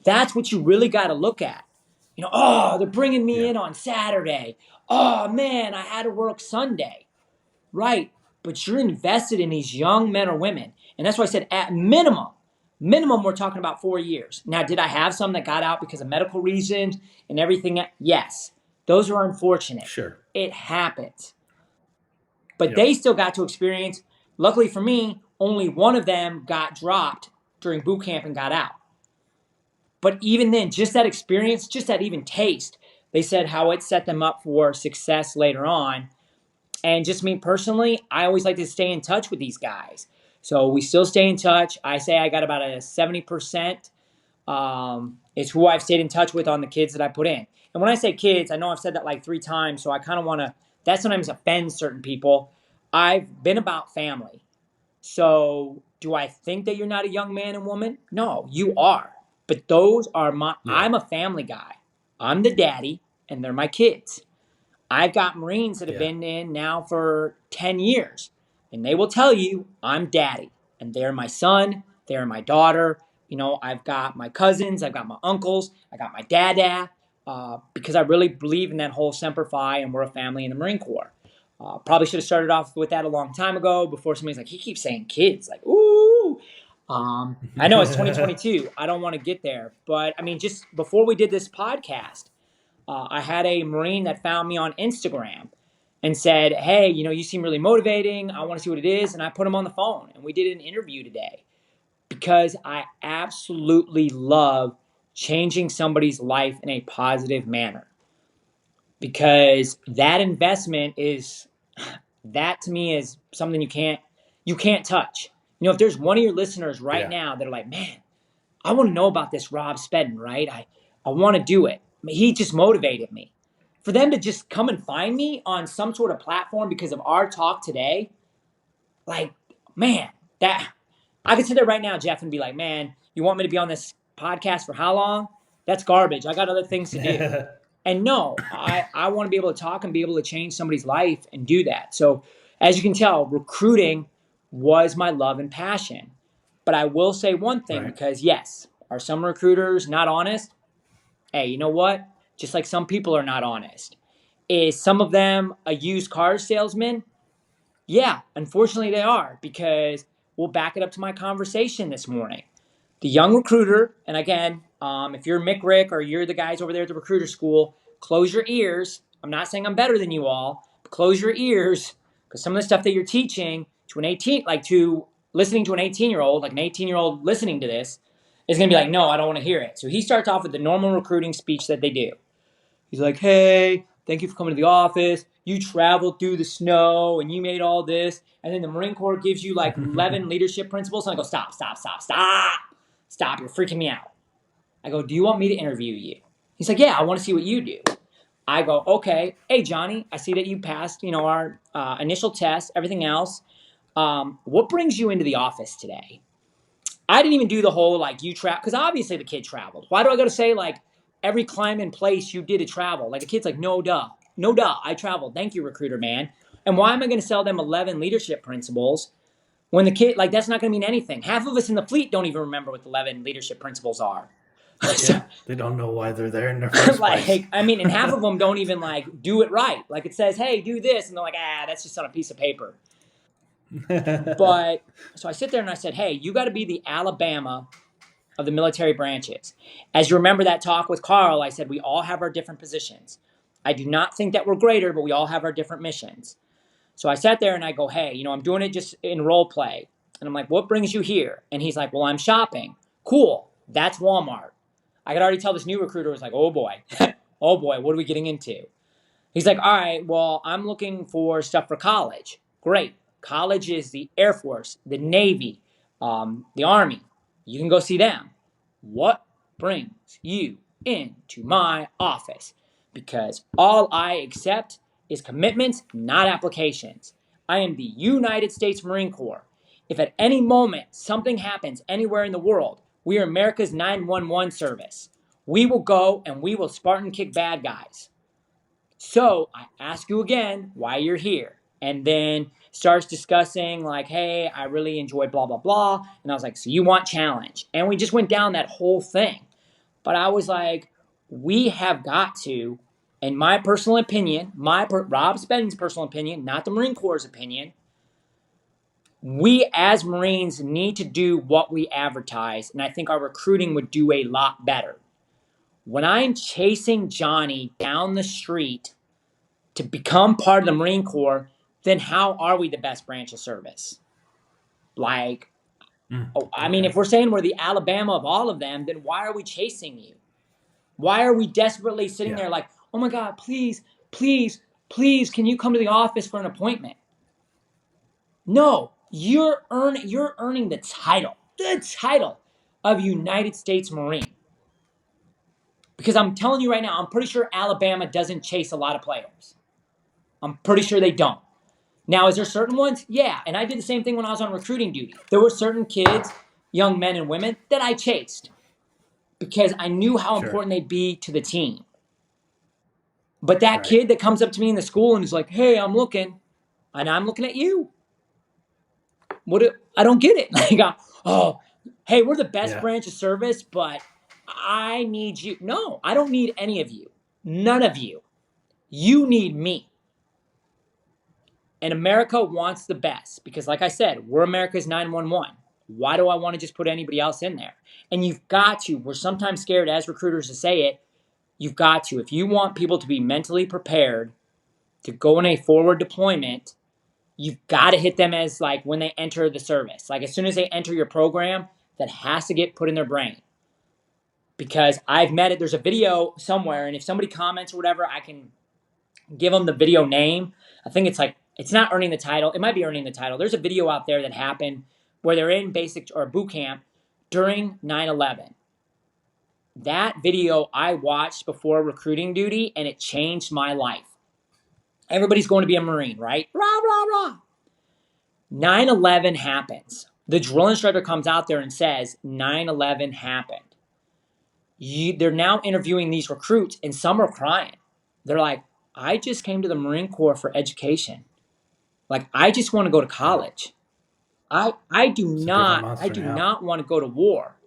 that's what you really got to look at. Oh, they're bringing me in on Saturday. Oh, man, I had to work Sunday. Right. But you're invested in these young men or women. And that's why I said at minimum, we're talking about 4 years. Now, did I have some that got out because of medical reasons and everything? Yes. Those are unfortunate. Sure. It happens. But they still got to experience. Luckily for me, only one of them got dropped during boot camp and got out. But even then, just that experience, just that even taste, they said how it set them up for success later on. And just me personally, I always like to stay in touch with these guys. So we still stay in touch. I say I got about a 70%. It's who I've stayed in touch with on the kids that I put in. And when I say kids, I know I've said that like 3 times, so I kind of want to, that sometimes offends certain people. I've been about family. So do I think that you're not a young man and woman? No, you are. But those are I'm a family guy. I'm the daddy, and they're my kids. I've got Marines that have been in now for 10 years, and they will tell you I'm daddy, and they're my son, they're my daughter. I've got my cousins, I've got my uncles, I got my dada, because I really believe in that whole Semper Fi, and we're a family in the Marine Corps. Probably should have started off with that a long time ago before somebody's like, he keeps saying kids, like, ooh. I know it's 2022. I don't want to get there. But, just before we did this podcast, I had a Marine that found me on Instagram and said, hey, you seem really motivating. I want to see what it is. And I put him on the phone, and we did an interview today because I absolutely love changing somebody's life in a positive manner, because that investment that to me is something you can't touch. If there's one of your listeners right now that are like, man, I want to know about this Rob Spedden, right? I want to do it. He just motivated me. For them to just come and find me on some sort of platform because of our talk today, like, man, that I could sit there right now, Jeff, and be like, man, you want me to be on this podcast for how long? That's garbage. I got other things to do. And no, I want to be able to talk and be able to change somebody's life and do that. So as you can tell, recruiting was my love and passion. But I will say one thing, because yes, are some recruiters not honest? Hey, you know what? Just like some people are not honest. Is some of them a used car salesman? Yeah, unfortunately they are, because we'll back it up to my conversation this morning. The young recruiter, and again, if you're Mick Rick or you're the guys over there at the recruiter school, close your ears. I'm not saying I'm better than you all, but close your ears, because some of the stuff that you're teaching to listening to an 18-year-old, like an 18-year-old listening to this, is going to be like, no, I don't want to hear it. So he starts off with the normal recruiting speech that they do. He's like, hey, thank you for coming to the office. You traveled through the snow and you made all this. And then the Marine Corps gives you like 11 leadership principles. And I go, stop. Stop. You're freaking me out. I go, do you want me to interview you? He's like, yeah, I want to see what you do. I go, okay. Hey, Johnny, I see that you passed, our initial test, everything else. What brings you into the office today? I didn't even do the whole you travel, because obviously the kid traveled. Why do I got to say every climb and place you did to travel? The kid's like, no duh, I traveled. Thank you, recruiter man. And why am I going to sell them 11 leadership principles when the kid that's not going to mean anything? Half of us in the fleet don't even remember what the 11 leadership principles are. Yeah, they don't know why they're there in the first place. And half of them don't even do it right. It says, hey, do this, and they're like, that's just on a piece of paper. But so I sit there and I said, hey, you got to be the Alabama of the military branches. As you remember that talk with Carl, I said we all have our different positions. I do not think that we're greater, but we all have our different missions. So I sat there and I go, hey, I'm doing it just in role play. And I'm like, what brings you here? And he's like, well, I'm shopping. Cool. That's Walmart. I could already tell this new recruiter was like, oh boy, oh boy, what are we getting into? He's like, all right, well, I'm looking for stuff for college. Great. College is the Air Force, the Navy, the Army. You can go see them. What brings you into my office? Because all I accept is commitments, not applications. I am the United States Marine Corps. If at any moment something happens anywhere in the world, we are America's 911 service. We will go and we will Spartan kick bad guys. So I ask you again why you're here. And then starts discussing like, hey, I really enjoy blah, blah, blah. And I was like, so you want challenge. And we just went down that whole thing. But I was like, we have got to, in my personal opinion, Rob Spedden's personal opinion, not the Marine Corps' opinion, we as Marines need to do what we advertise. And I think our recruiting would do a lot better. When I'm chasing Johnny down the street to become part of the Marine Corps, then how are we the best branch of service? Like, if we're saying we're the Alabama of all of them, then why are we chasing you? Why are we desperately sitting there like, oh my God, please, please, please, can you come to the office for an appointment? No, you're earning the title of United States Marine. Because I'm telling you right now, I'm pretty sure Alabama doesn't chase a lot of players. I'm pretty sure they don't. Now, is there certain ones? Yeah, and I did the same thing when I was on recruiting duty. There were certain kids, young men and women, that I chased because I knew how important they'd be to the team. But that kid that comes up to me in the school and is like, hey, I'm looking, and I'm looking at you. I don't get it. Like, hey, we're the best branch of service, but I need you. No, I don't need any of you. None of you. You need me. And America wants the best because, like I said, we're America's 911. Why do I want to just put anybody else in there? And you've got to, we're sometimes scared as recruiters to say it, you've got to. If you want people to be mentally prepared to go in a forward deployment, you've got to hit them as like when they enter the service. Like as soon as they enter your program, that has to get put in their brain. Because I've met it, there's a video somewhere, and if somebody comments or whatever, I can give them the video name. I think it's not earning the title. It might be earning the title. There's a video out there that happened where they're in basic or boot camp during 9/11. That video I watched before recruiting duty, and it changed my life. Everybody's going to be a Marine, right? Rah, rah, rah. 9/11 happens. The drill instructor comes out there and says, 9/11 happened. They're now interviewing these recruits, and some are crying. They're like, I just came to the Marine Corps for education. Like, I just want to go to college. I do not want to go to war.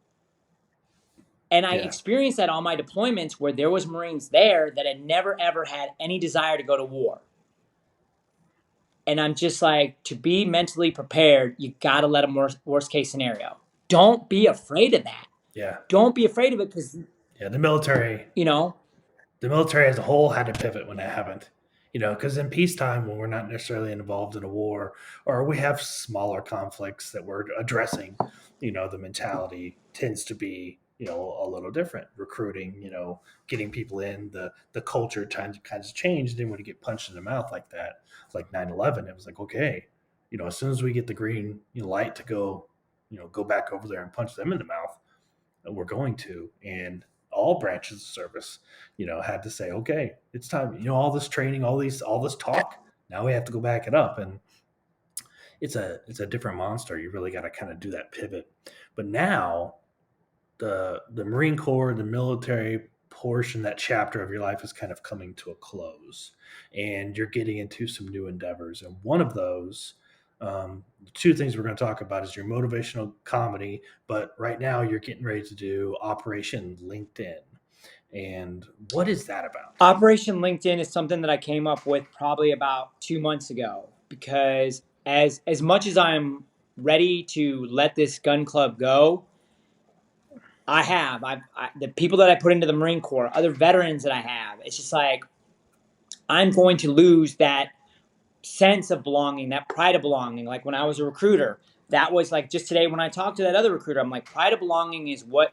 And I experienced that on my deployments where there was Marines there that had never, ever had any desire to go to war. And I'm just like, to be mentally prepared, you got to let them worst case scenario. Don't be afraid of that. Yeah. Don't be afraid of it because... Yeah, the military... The military as a whole had to pivot when that happened. Because in peacetime, when we're not necessarily involved in a war, or we have smaller conflicts that we're addressing, the mentality tends to be, a little different. Recruiting, getting people in, the culture kind of changed. Then when you get punched in the mouth like that, like 9/11, it was like, okay, as soon as we get the green light to go, go back over there and punch them in the mouth, we're going to. And all branches of service, had to say, okay, it's time. All this training, all this talk. Now we have to go back it up, and it's a different monster. You really got to kind of do that pivot. But now, the Marine Corps, the military portion, that chapter of your life is kind of coming to a close, and you're getting into some new endeavors. And one of those, the two things we're going to talk about is your motivational comedy, but right now you're getting ready to do Operation LinkedIn. And what is that about? Operation LinkedIn is something that I came up with probably about 2 months ago, because as much as I'm ready to let this gun club go, I have. The people that I put into the Marine Corps, other veterans that I have. It's just like I'm going to lose that sense of belonging, that pride of belonging. Like when I was a recruiter, that was like just today when I talked to that other recruiter, I'm like, pride of belonging is what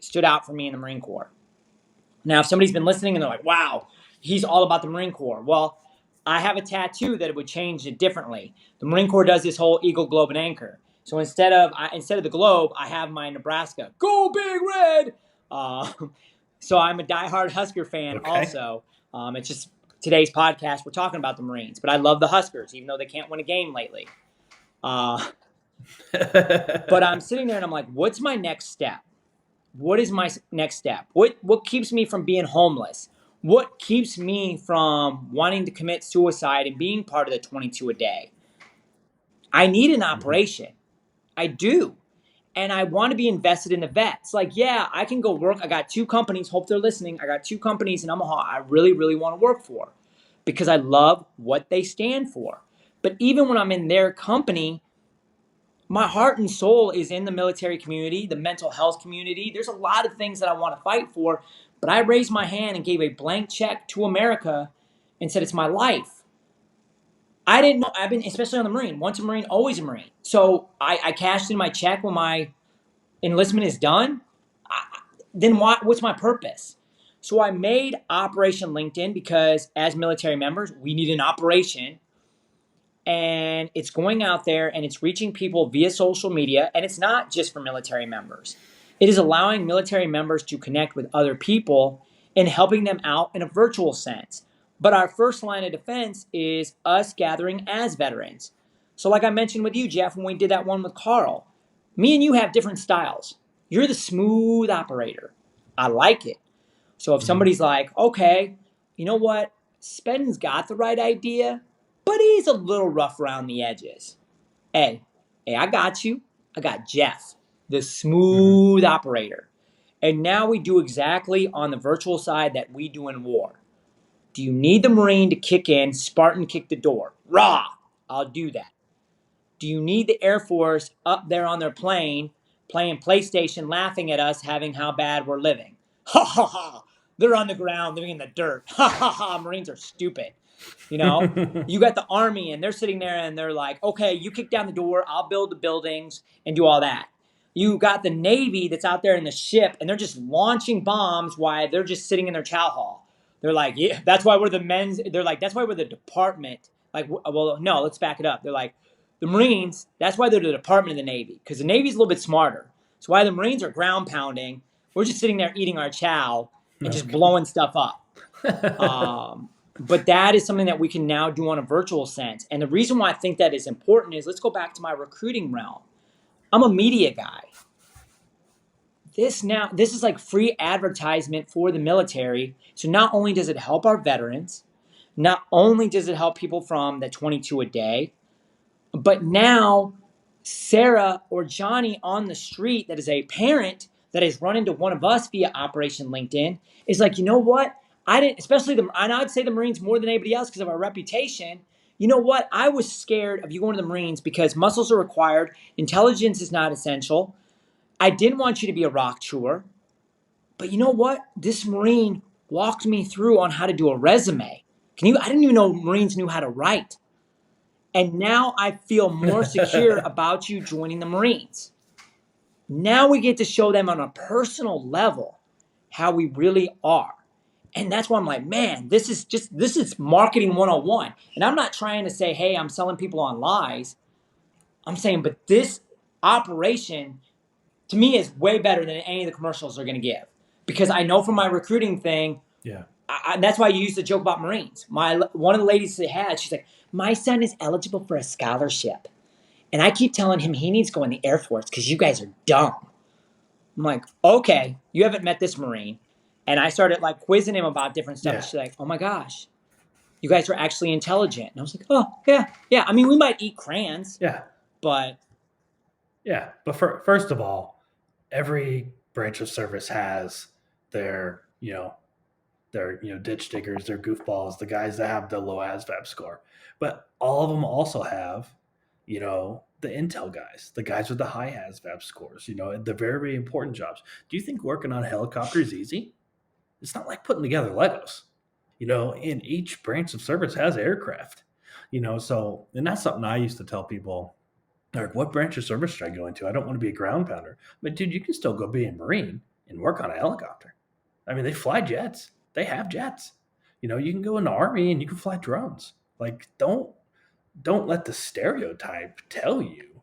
stood out for me in the Marine Corps. Now, if somebody's been listening and they're like, wow, he's all about the Marine Corps. Well, I have a tattoo that it would change it differently. The Marine Corps does this whole eagle, globe, and anchor. So instead of the globe, I have my Nebraska. Go Big Red! Uh, so I'm a diehard Husker fan Okay. also. It's just today's podcast, we're talking about the Marines. But I love the Huskers, even though they can't win a game lately. But I'm sitting there and I'm like, what's my next step? What is my next step? What keeps me from being homeless? What keeps me from wanting to commit suicide and being part of the 22 a day? I need an operation. I do. And I want to be invested in the vets. Like, yeah, I can go work. I got 2 companies. Hope they're listening. I got 2 companies in Omaha I really, really want to work for because I love what they stand for. But even when I'm in their company, my heart and soul is in the military community, the mental health community. There's a lot of things that I want to fight for, but I raised my hand and gave a blank check to America and said it's my life. I didn't know. I've been, especially on the Marine, once a Marine, always a Marine. So I cashed in my check when my enlistment is done. Then what's my purpose? So I made Operation LinkedIn because as military members, we need an operation, and it's going out there and it's reaching people via social media. And it's not just for military members. It is allowing military members to connect with other people and helping them out in a virtual sense. But our first line of defense is us gathering as veterans. So like I mentioned with you, Jeff, when we did that one with Carl, me and you have different styles. You're the smooth operator. I like it. So if somebody's like, okay, you know what? Spedden's got the right idea, but he's a little rough around the edges. Hey, I got you. I got Jeff, the smooth operator. And now we do exactly on the virtual side that we do in war. Do you need the Marine to kick in, Spartan kick the door? Rah! I'll do that. Do you need the Air Force up there on their plane playing PlayStation, laughing at us, having how bad we're living? Ha ha ha! They're on the ground living in the dirt. Ha ha ha! Marines are stupid. You know, you got the Army and they're sitting there and they're like, okay, you kick down the door, I'll build the buildings and do all that. You got the Navy that's out there in the ship and they're just launching bombs while they're just sitting in their chow hall. They're like, yeah, that's why we're the men's. They're like, that's why we're the department. Like, well, no, let's back it up. They're like, the Marines, that's why they're the department of the Navy, because the Navy's a little bit smarter. So why the Marines are ground pounding, we're just sitting there eating our chow and just blowing stuff up. But that is something that we can now do on a virtual sense. And the reason why I think that is important is let's go back to my recruiting realm. I'm a media guy. This is like free advertisement for the military. So not only does it help our veterans, not only does it help people from the 22 a day, but now Sarah or Johnny on the street that is a parent that has run into one of us via Operation LinkedIn is like, you know what? I didn't, especially and I'd say the Marines more than anybody else because of our reputation. You know what? I was scared of you going to the Marines because muscles are required. Intelligence is not essential. I didn't want you to be a rock chewer. But you know what? This Marine walked me through on how to do a resume. I didn't even know Marines knew how to write. And now I feel more secure about you joining the Marines. Now we get to show them on a personal level how we really are. And that's why I'm like, man, this is marketing 101. And I'm not trying to say, hey, I'm selling people on lies. I'm saying, but this operation to me is way better than any of the commercials are going to give. Because I know from my recruiting thing, Yeah. that's why I used the joke about Marines. One of the ladies they had, she's like, my son is eligible for a scholarship. And I keep telling him he needs to go in the Air Force because you guys are dumb. I'm like, okay, you haven't met this Marine. And I started like quizzing him about different stuff. Yeah. And she's like, oh my gosh, you guys are actually intelligent. And I was like, oh, yeah, yeah. I mean, we might eat crayons, Yeah. but Yeah. But first of all, every branch of service has their, ditch diggers, their goofballs, the guys that have the low ASVAB score. But all of them also have The intel guys, the guys with the high ASVAB scores, the very, very important jobs. Do you think working on a helicopter is easy? It's not like putting together Legos, and each branch of service has aircraft, and that's something I used to tell people. Like, what branch of service should I go into? I don't want to be a ground pounder. But dude, you can still go be a Marine and work on a helicopter. I mean, they fly jets. They have jets. You can go in the Army and you can fly drones. Like, don't let the stereotype tell you,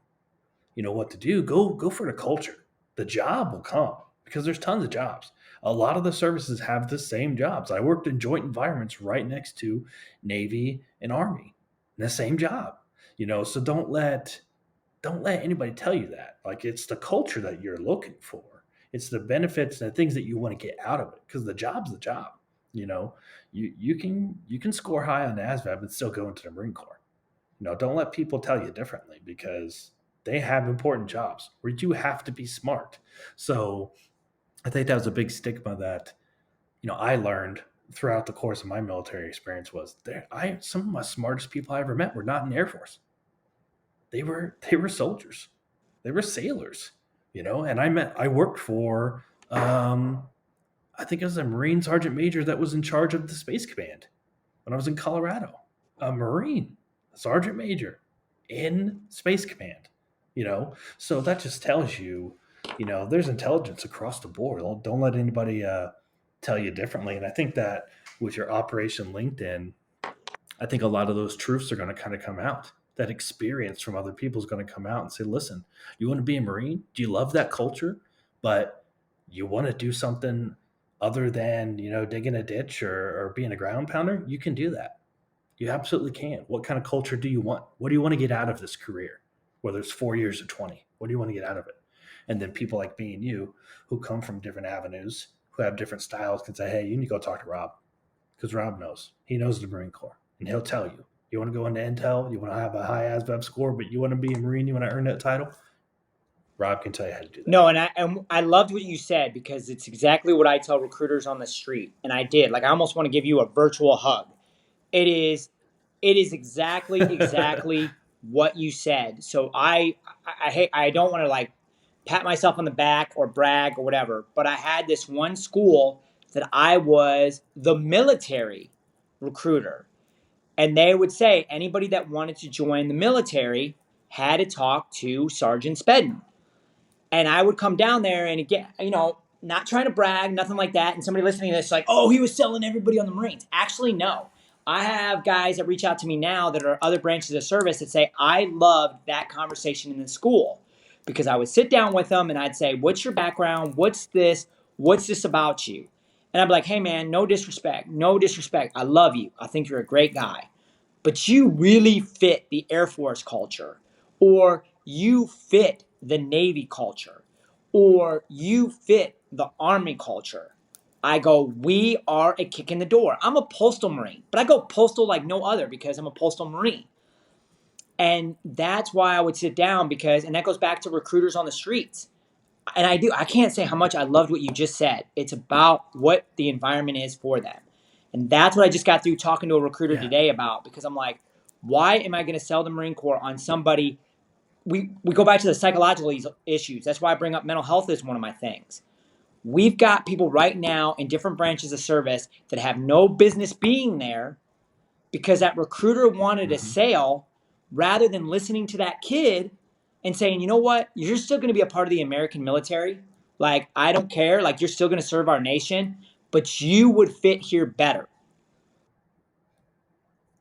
what to do. Go for the culture. The job will come because there's tons of jobs. A lot of the services have the same jobs. I worked in joint environments right next to Navy and Army. The same job. So don't let anybody tell you that. Like, it's the culture that you're looking for. It's the benefits and the things that you want to get out of it. Because the job's the job. You know, you can score high on the ASVAB and still go into the Marine Corps. Don't let people tell you differently because they have important jobs where you have to be smart. So I think that was a big stigma that I learned throughout the course of my military experience was there. Some of my smartest people I ever met were not in the Air Force. They were soldiers. They were sailors, and I worked for I think it was a Marine Sergeant Major that was in charge of the Space Command when I was in Colorado. A Marine Sergeant Major in Space Command, So that just tells you, there's intelligence across the board. Don't let anybody tell you differently. And I think that with your Operation LinkedIn, I think a lot of those truths are going to kind of come out. That experience from other people is going to come out and say, listen, you want to be a Marine? Do you love that culture? But you want to do something other than, digging a ditch or being a ground pounder? You can do that. You absolutely can. What kind of culture do you want? What do you want to get out of this career? Whether it's 4 years or 20, what do you want to get out of it? And then people like me and you who come from different avenues, who have different styles, can say, hey, you need to go talk to Rob because Rob knows. He knows the Marine Corps, and he'll tell you. You want to go into intel, you want to have a high ASVAB score, but you want to be a Marine, you want to earn that title, Rob can tell you how to do that. No, and I loved what you said because it's exactly what I tell recruiters on the street, and I did. Like, I almost want to give you a virtual hug. It is it is exactly what you said. So I don't want to like pat myself on the back or brag or whatever, but I had this one school that I was the military recruiter. And they would say anybody that wanted to join the military had to talk to Sergeant Spedden. And I would come down there and again, not trying to brag, nothing like that. And somebody listening to this, like, oh, he was selling everybody on the Marines. Actually, no. I have guys that reach out to me now that are other branches of service that say, I loved that conversation in the school because I would sit down with them and I'd say, what's your background? What's this? What's this about you? And I'd be like, hey, man, no disrespect. No disrespect. I love you. I think you're a great guy. But you really fit the Air Force culture, or you fit the Navy culture, or you fit the Army culture. I go, we are a kick in the door. I'm a postal Marine, but I go postal like no other because I'm a postal Marine. And that's why I would sit down and that goes back to recruiters on the streets. And I can't say how much I loved what you just said. It's about what the environment is for them. And that's what I just got through talking to a recruiter Yeah. today about because I'm like, why am I going to sell the Marine Corps on somebody? We go back to the psychological issues. That's why I bring up mental health as one of my things. We've got people right now in different branches of service that have no business being there because that recruiter wanted a Hmm. sale rather than listening to that kid and saying, you know what, you're still going to be a part of the American military. Like, I don't care. Like, you're still going to serve our nation, but you would fit here better.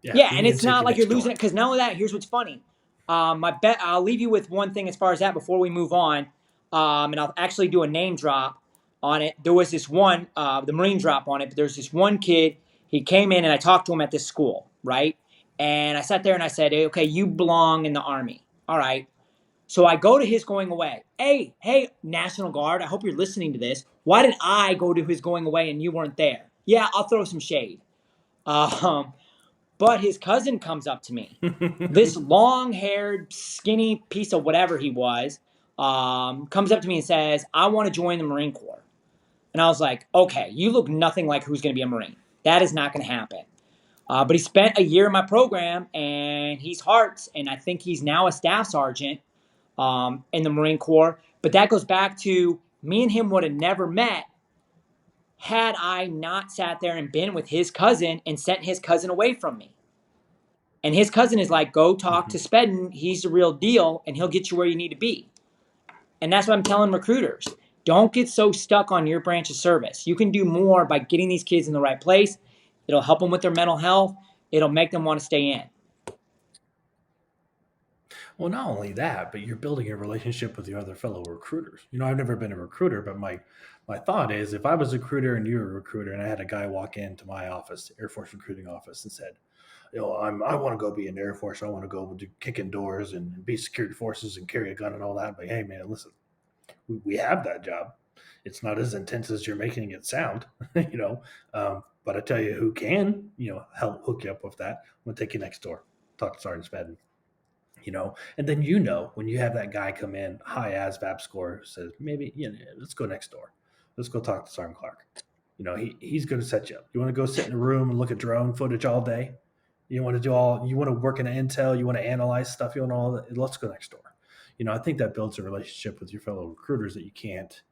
Yeah, Yeah, we and need to it's take not you like you're next losing door. it because not only that, here's what's funny. I bet I'll leave you with one thing as far as that before we move on, and I'll actually do a name drop on it. There was this one, the Marine drop on it, but there's this one kid. He came in and I talked to him at this school, right? And I sat there and I said, hey, okay, you belong in the Army, all right? So I go to his going away. Hey, National Guard, I hope you're listening to this. Why did I go to his going away and you weren't there? Yeah, I'll throw some shade. Um, but his cousin comes up to me, this long haired, skinny piece of whatever he was, comes up to me and says, I want to join the Marine Corps. And I was like, okay, you look nothing like who's going to be a Marine. That is not going to happen. But he spent a year in my program, and he's Hearts, and I think he's now a staff sergeant in the Marine Corps. But that goes back to me and him would have never met had I not sat there and been with his cousin and sent his cousin away from me. And his cousin is like, go talk Mhm. to Spedden. He's the real deal, and he'll get you where you need to be. And that's what I'm telling recruiters. Don't get so stuck on your branch of service. You can do more by getting these kids in the right place. It'll help them with their mental health. It'll make them want to stay in. Well, not only that, but you're building a relationship with your other fellow recruiters. I've never been a recruiter, but my thought is, if I was a recruiter and you were a recruiter, and I had a guy walk into my office, Air Force recruiting office, and said, I want to go be in the Air Force. I want to go do kicking doors and be security forces and carry a gun and all that. But hey, man, listen, we have that job. It's not as intense as you're making it sound, But I tell you, who can, help hook you up with that? I'm gonna take you next door, talk to Sergeant Spedden, and then when you have that guy come in high ASVAB score, says maybe let's go next door, let's go talk to Sergeant Clark. He's going to set you up. You want to go sit in a room and look at drone footage all day? You want to you want to work in intel, you want to analyze stuff, you want all that, let's go next door. I think that builds a relationship with your fellow recruiters that you can't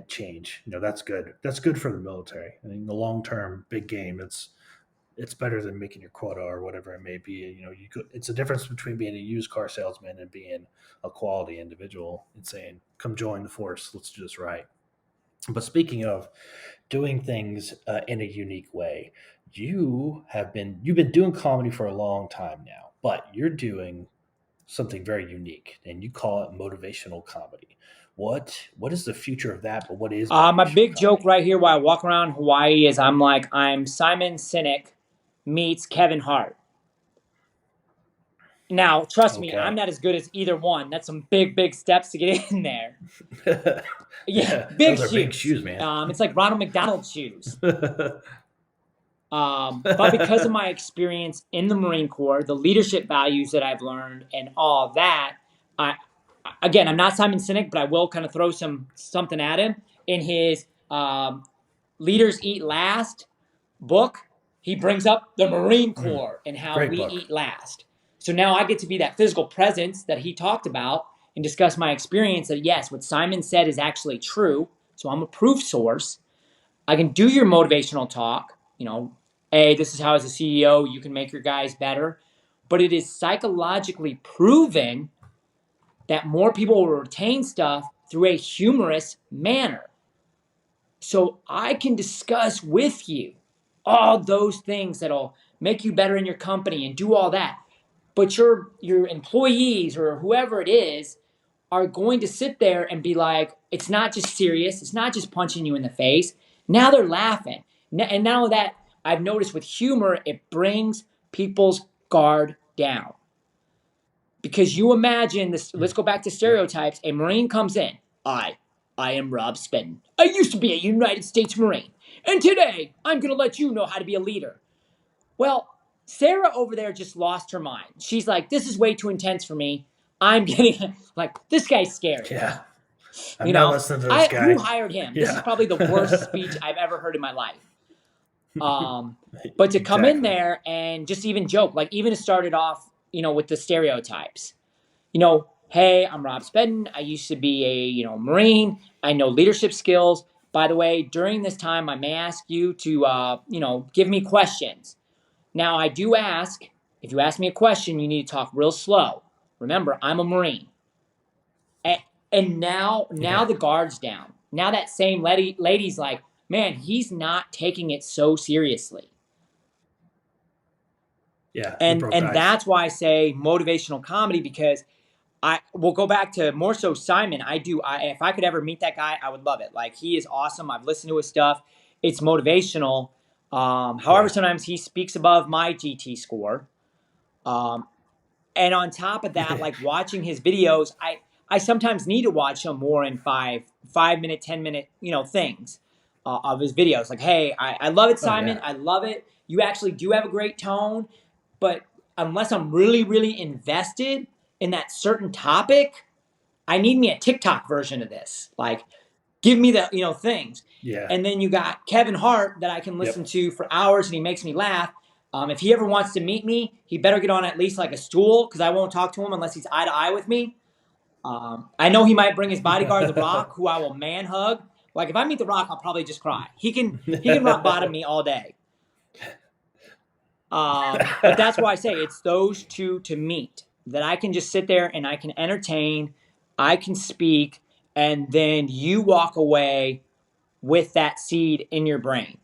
change. That's good for the military. I mean, the long term big game, it's better than making your quota or whatever it may be. It's a difference between being a used car salesman and being a quality individual and saying, "Come join the force. Let's do this right." But speaking of doing things in a unique way, you've been doing comedy for a long time now, but you're doing something very unique, and you call it motivational comedy. What is the future of that? But what is My motivational big joke comedy? right here while I walk around Hawaii is I'm Simon Sinek meets Kevin Hart. Now, trust me, I'm Okay. not as good as either one. That's some big, big steps to get in there. Yeah, Yeah, big those are big shoes. shoes, man. It's like Ronald McDonald shoes. But because of my experience in the Marine Corps, the leadership values that I've learned, and all that, I again, I'm not Simon Sinek, but I will kind of throw something at him in his "Leaders Eat Last" book. He brings up the Marine Mm, Corps and how great we book. eat last. So now I get to be that physical presence that he talked about and discuss my experience. That yes, what Simon said is actually true. So I'm a proof source. I can do your motivational talk, hey, this is how as a CEO you can make your guys better. But it is psychologically proven that more people will retain stuff through a humorous manner. So I can discuss with you all those things that'll make you better in your company and do all that. But your employees or whoever it is are going to sit there and be like, it's not just serious. It's not just punching you in the face. Now they're laughing. And now that I've noticed with humor, it brings people's guard down. Because you imagine this, let's Mm, go back to yep. stereotypes. A Marine comes in. I am Rob Spedden. I used to be a United States Marine. And today, I'm going to let you know how to be a leader. Well, Sarah over there just lost her mind. She's like, this is way too intense for me. I'm getting like, this guy's scary. Yeah. I'm You not know, listening to this who guy. hired him? This is Yeah. probably the worst speech I've ever heard in my life. Um, but to come in Exactly. there and just even joke, like even to start it off, with the stereotypes. Hey, I'm Rob Spedden. I used to be a, Marine. I know leadership skills. By the way, during this time, I may ask you to, give me questions. Now, I do ask, if you ask me a question, you need to talk real slow. Remember, I'm a Marine. And, and now Yeah. the guard's down. Now that same lady's like, man, he's not taking it so seriously. Yeah. It And broke and ice. that's why I say motivational comedy, because I will go back to more so Simon. If I could ever meet that guy, I would love it. Like he is awesome. I've listened to his stuff. It's motivational. However, Yeah. sometimes he speaks above my GT score. Um, and on top of that, like watching his videos, I sometimes need to watch him more in 5 minute, 10 minute things of his videos. Like, hey, I love it, Oh Simon. yeah. I love it. You actually do have a great tone, but unless I'm really, really invested in that certain topic, I need me a TikTok version of this. Like, give me the things. Yeah. And then you got Kevin Hart that I can listen to for hours, and he makes me laugh. If he ever wants to meet me, he better get on at least like a stool, because I won't talk to him unless he's eye to eye with me. I know he might bring his bodyguard, The Rock, who I will man hug. Like if I meet The Rock, I'll probably just cry. He can rock bottom me all day. But that's why I say it's those two to meet, that I can just sit there and I can entertain, I can speak, and then you walk away with that seed in your brain.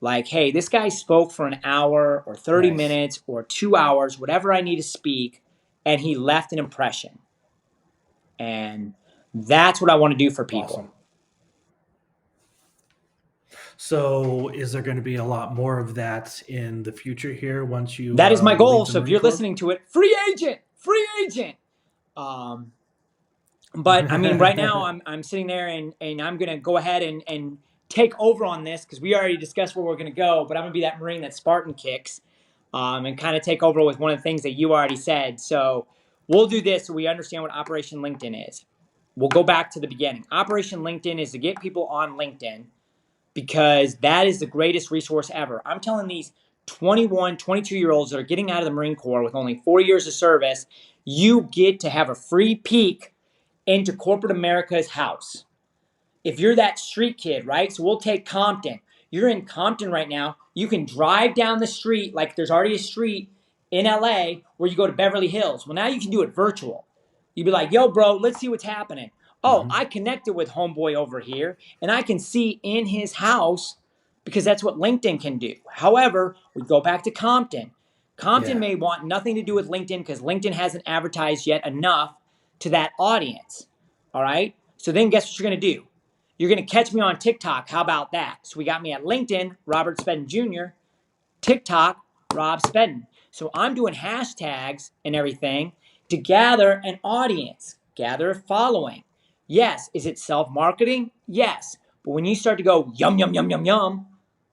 Like, hey, this guy spoke for an hour or 30 Nice. minutes or 2 hours, whatever I need to speak, and he left an impression. And that's what I want to do for people. Awesome. So, is there going to be a lot more of that in the future here once you? That is my goal. leave the So if Marine you're Corps? listening to it, free agent. But I mean, right now I'm sitting there and I'm gonna go ahead and take over on this, because we already discussed where we're gonna go. But I'm gonna be that Marine that Spartan kicks, and kind of take over with one of the things that you already said. So we'll do this so we understand what Operation LinkedIn is. We'll go back to the beginning. Operation LinkedIn is to get people on LinkedIn, because that is the greatest resource ever. I'm telling these 21, 22-year-olds that are getting out of the Marine Corps with only 4 years of service, you get to have a free peek into corporate America's house. If you're that street kid, right? So we'll take Compton. You're in Compton right now. You can drive down the street, like there's already a street in LA where you go to Beverly Hills. Well, now you can do it virtual. You'd be like, yo, bro, let's see what's happening. Oh, I connected with homeboy over here, and I can see in his house, because that's what LinkedIn can do. However, we go back to Compton. Compton may want nothing to do with LinkedIn, because LinkedIn hasn't advertised yet enough to that audience. All right? So then guess what you're going to do? You're going to catch me on TikTok. How about that? So we got me at LinkedIn, Robert Spedden Jr., TikTok, Rob Spedden. So I'm doing hashtags and everything to gather an audience, gather a following. Yes. Is it self-marketing? Yes. But when you start to go, yum, yum, yum, yum, yum,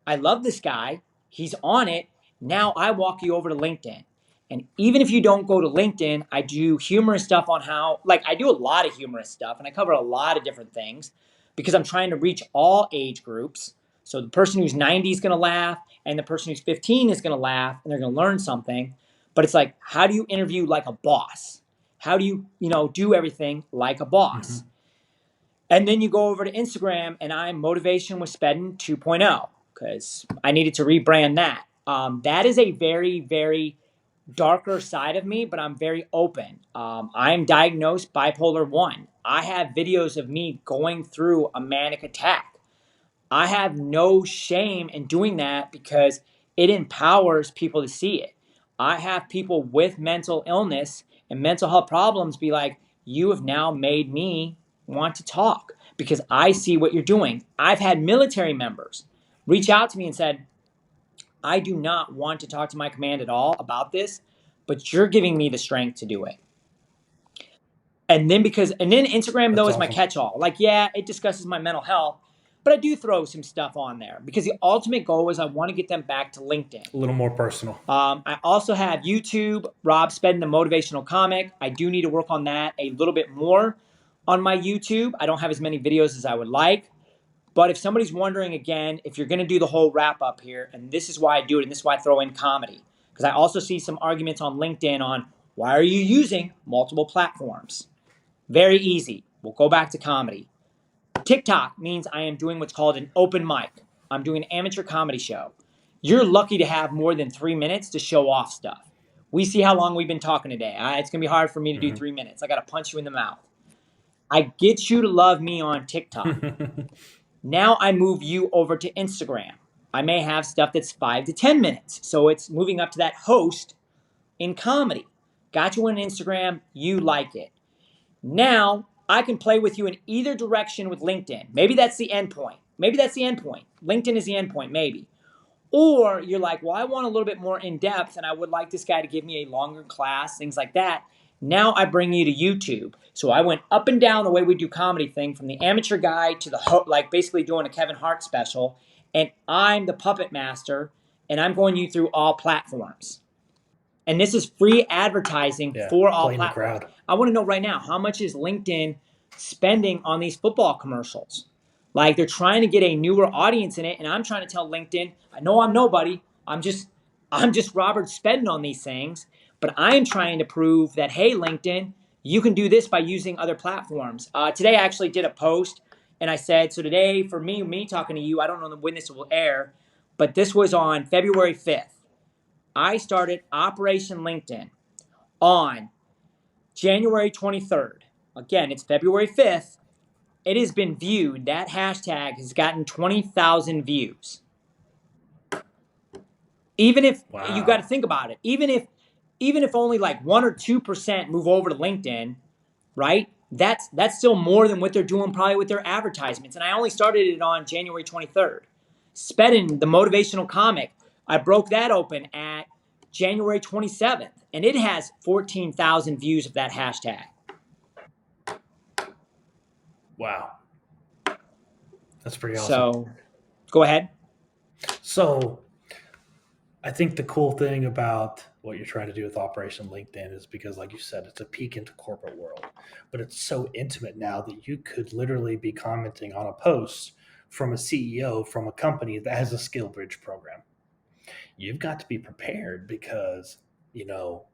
I love this guy, he's on it, now I walk you over to LinkedIn. And even if you don't go to LinkedIn, I do humorous stuff on how, like I do a lot of humorous stuff, and I cover a lot of different things, because I'm trying to reach all age groups. So the person who's 90 is going to laugh, and the person who's 15 is going to laugh, and they're going to learn something. But it's like, how do you interview like a boss? How do you, do everything like a boss? And then you go over to Instagram, and I'm Motivation with Spedden 2.0, because I needed to rebrand that. That is a very, very darker side of me, but I'm very open. I'm diagnosed bipolar 1. I have videos of me going through a manic attack. I have no shame in doing that, because it empowers people to see it. I have people with mental illness and mental health problems be like, you have now made me want to talk, because I see what you're doing. I've had military members reach out to me and said, I do not want to talk to my command at all about this, but you're giving me the strength to do it. And then Instagram, though, is my catch-all. Like, yeah, it discusses my mental health, but I do throw some stuff on there, because the ultimate goal is I want to get them back to LinkedIn. A little more personal. I also have YouTube, Rob Spedden, the motivational comic. I do need to work on that a little bit more on my YouTube. I don't have as many videos as I would like. But if somebody's wondering, again, if you're going to do the whole wrap up here, and this is why I do it, and this is why I throw in comedy, because I also see some arguments on LinkedIn on, why are you using multiple platforms? Very easy. We'll go back to comedy. TikTok means I am doing what's called an open mic. I'm doing an amateur comedy show. You're lucky to have more than 3 minutes to show off stuff. We see how long we've been talking today. It's going to be hard for me to do 3 minutes. I got to punch you in the mouth. I get you to love me on TikTok. Now I move you over to Instagram. I may have stuff that's 5 to 10 minutes. So it's moving up to that host in comedy. Got you on Instagram. You like it. Now I can play with you in either direction with LinkedIn. Maybe that's the end point. LinkedIn is the end point, maybe. Or you're like, well, I want a little bit more in depth, and I would like this guy to give me a longer class, things like that. Now I bring you to YouTube. So I went up and down the way we do comedy thing, from the amateur guy to the like basically doing a Kevin Hart special. And I'm the puppet master, and I'm going you through all platforms. And this is free advertising for all platforms. I want to know right now, how much is LinkedIn spending on these football commercials. Like they're trying to get a newer audience in it, and I'm trying to tell LinkedIn, I know I'm nobody. I'm just Robert Spedden on these things, but I'm trying to prove that hey, LinkedIn, you can do this by using other platforms. Today I actually did a post, and I said, so today for me talking to you, I don't know when this will air, but this was on February 5th. I started Operation LinkedIn on January 23rd. Again, it's February 5th. It has been viewed, that hashtag has gotten 20,000 views. Even if you got to Wow. think about it, even if only like 1 or 2% move over to LinkedIn, right? That's still more than what they're doing probably with their advertisements. And I only started it on January 23rd. Spedden, the motivational comic, I broke that open at January 27th, and it has 14,000 views of that hashtag. Wow. That's pretty awesome. So go ahead. So I think the cool thing about what you're trying to do with Operation LinkedIn is because, like you said, it's a peek into corporate world, but it's so intimate now that you could literally be commenting on a post from a CEO from a company that has a skill bridge program. You've got to be prepared because you know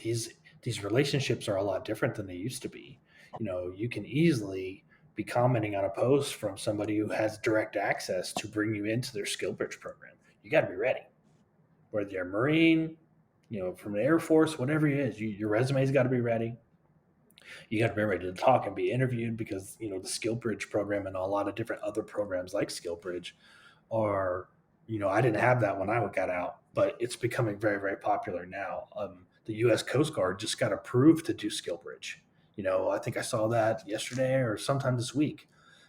these these relationships are a lot different than they used to be. You can easily be commenting on a post from somebody who has direct access to bring you into their skill bridge program. You got to be ready, whether you're a Marine, from the Air Force, whatever it is, your resume's got to be ready. You got to be ready to talk and be interviewed because, the Skill Bridge program and a lot of different other programs like Skill Bridge are, I didn't have that when I got out, but it's becoming very, very popular now. The U.S. Coast Guard just got approved to do Skill Bridge. I think I saw that yesterday or sometime this week.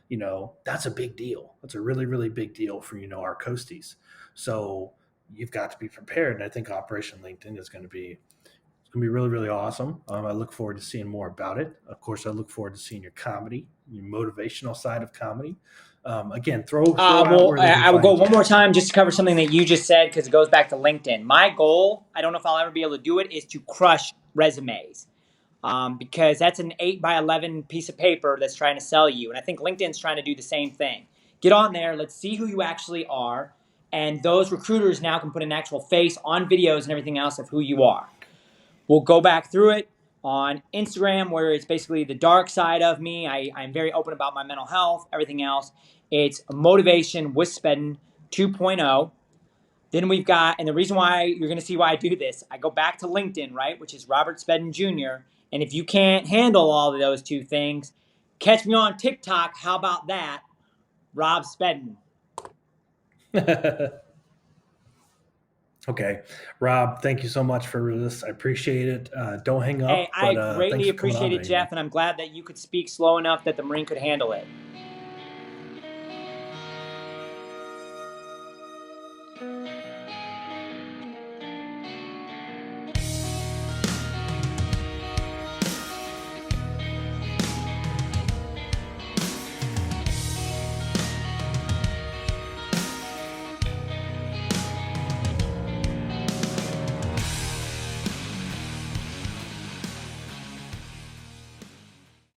That's a big deal. That's a really, really big deal for, our coasties. So you've got to be prepared. And I think Operation LinkedIn is going to be really, really awesome. I look forward to seeing more about it. Of course, I look forward to seeing your comedy, your motivational side of comedy. Again, throw out Well, where they can I will go find you one more at. time just to cover something that you just said because it goes back to LinkedIn. My goal, I don't know if I'll ever be able to do it, is to crush resumes because that's an 8 by 11 piece of paper that's trying to sell you. And I think LinkedIn's trying to do the same thing. Get on there, let's see who you actually are. And those recruiters now can put an actual face on videos and everything else of who you are. We'll go back through it on Instagram, where it's basically the dark side of me. I'm very open about my mental health, everything else. It's Motivation with Spedden 2.0. Then we've got, and the reason why you're going to see why I do this, I go back to LinkedIn, right, which is Robert Spedden Jr. And if you can't handle all of those two things, catch me on TikTok. How about that? Rob Spedden. Okay, Rob, thank you so much for this. I appreciate it. Don't hang Hey, up, I but greatly thanks for coming on appreciate it, today, man. Jeff, and I'm glad that you could speak slow enough that the Marine could handle it.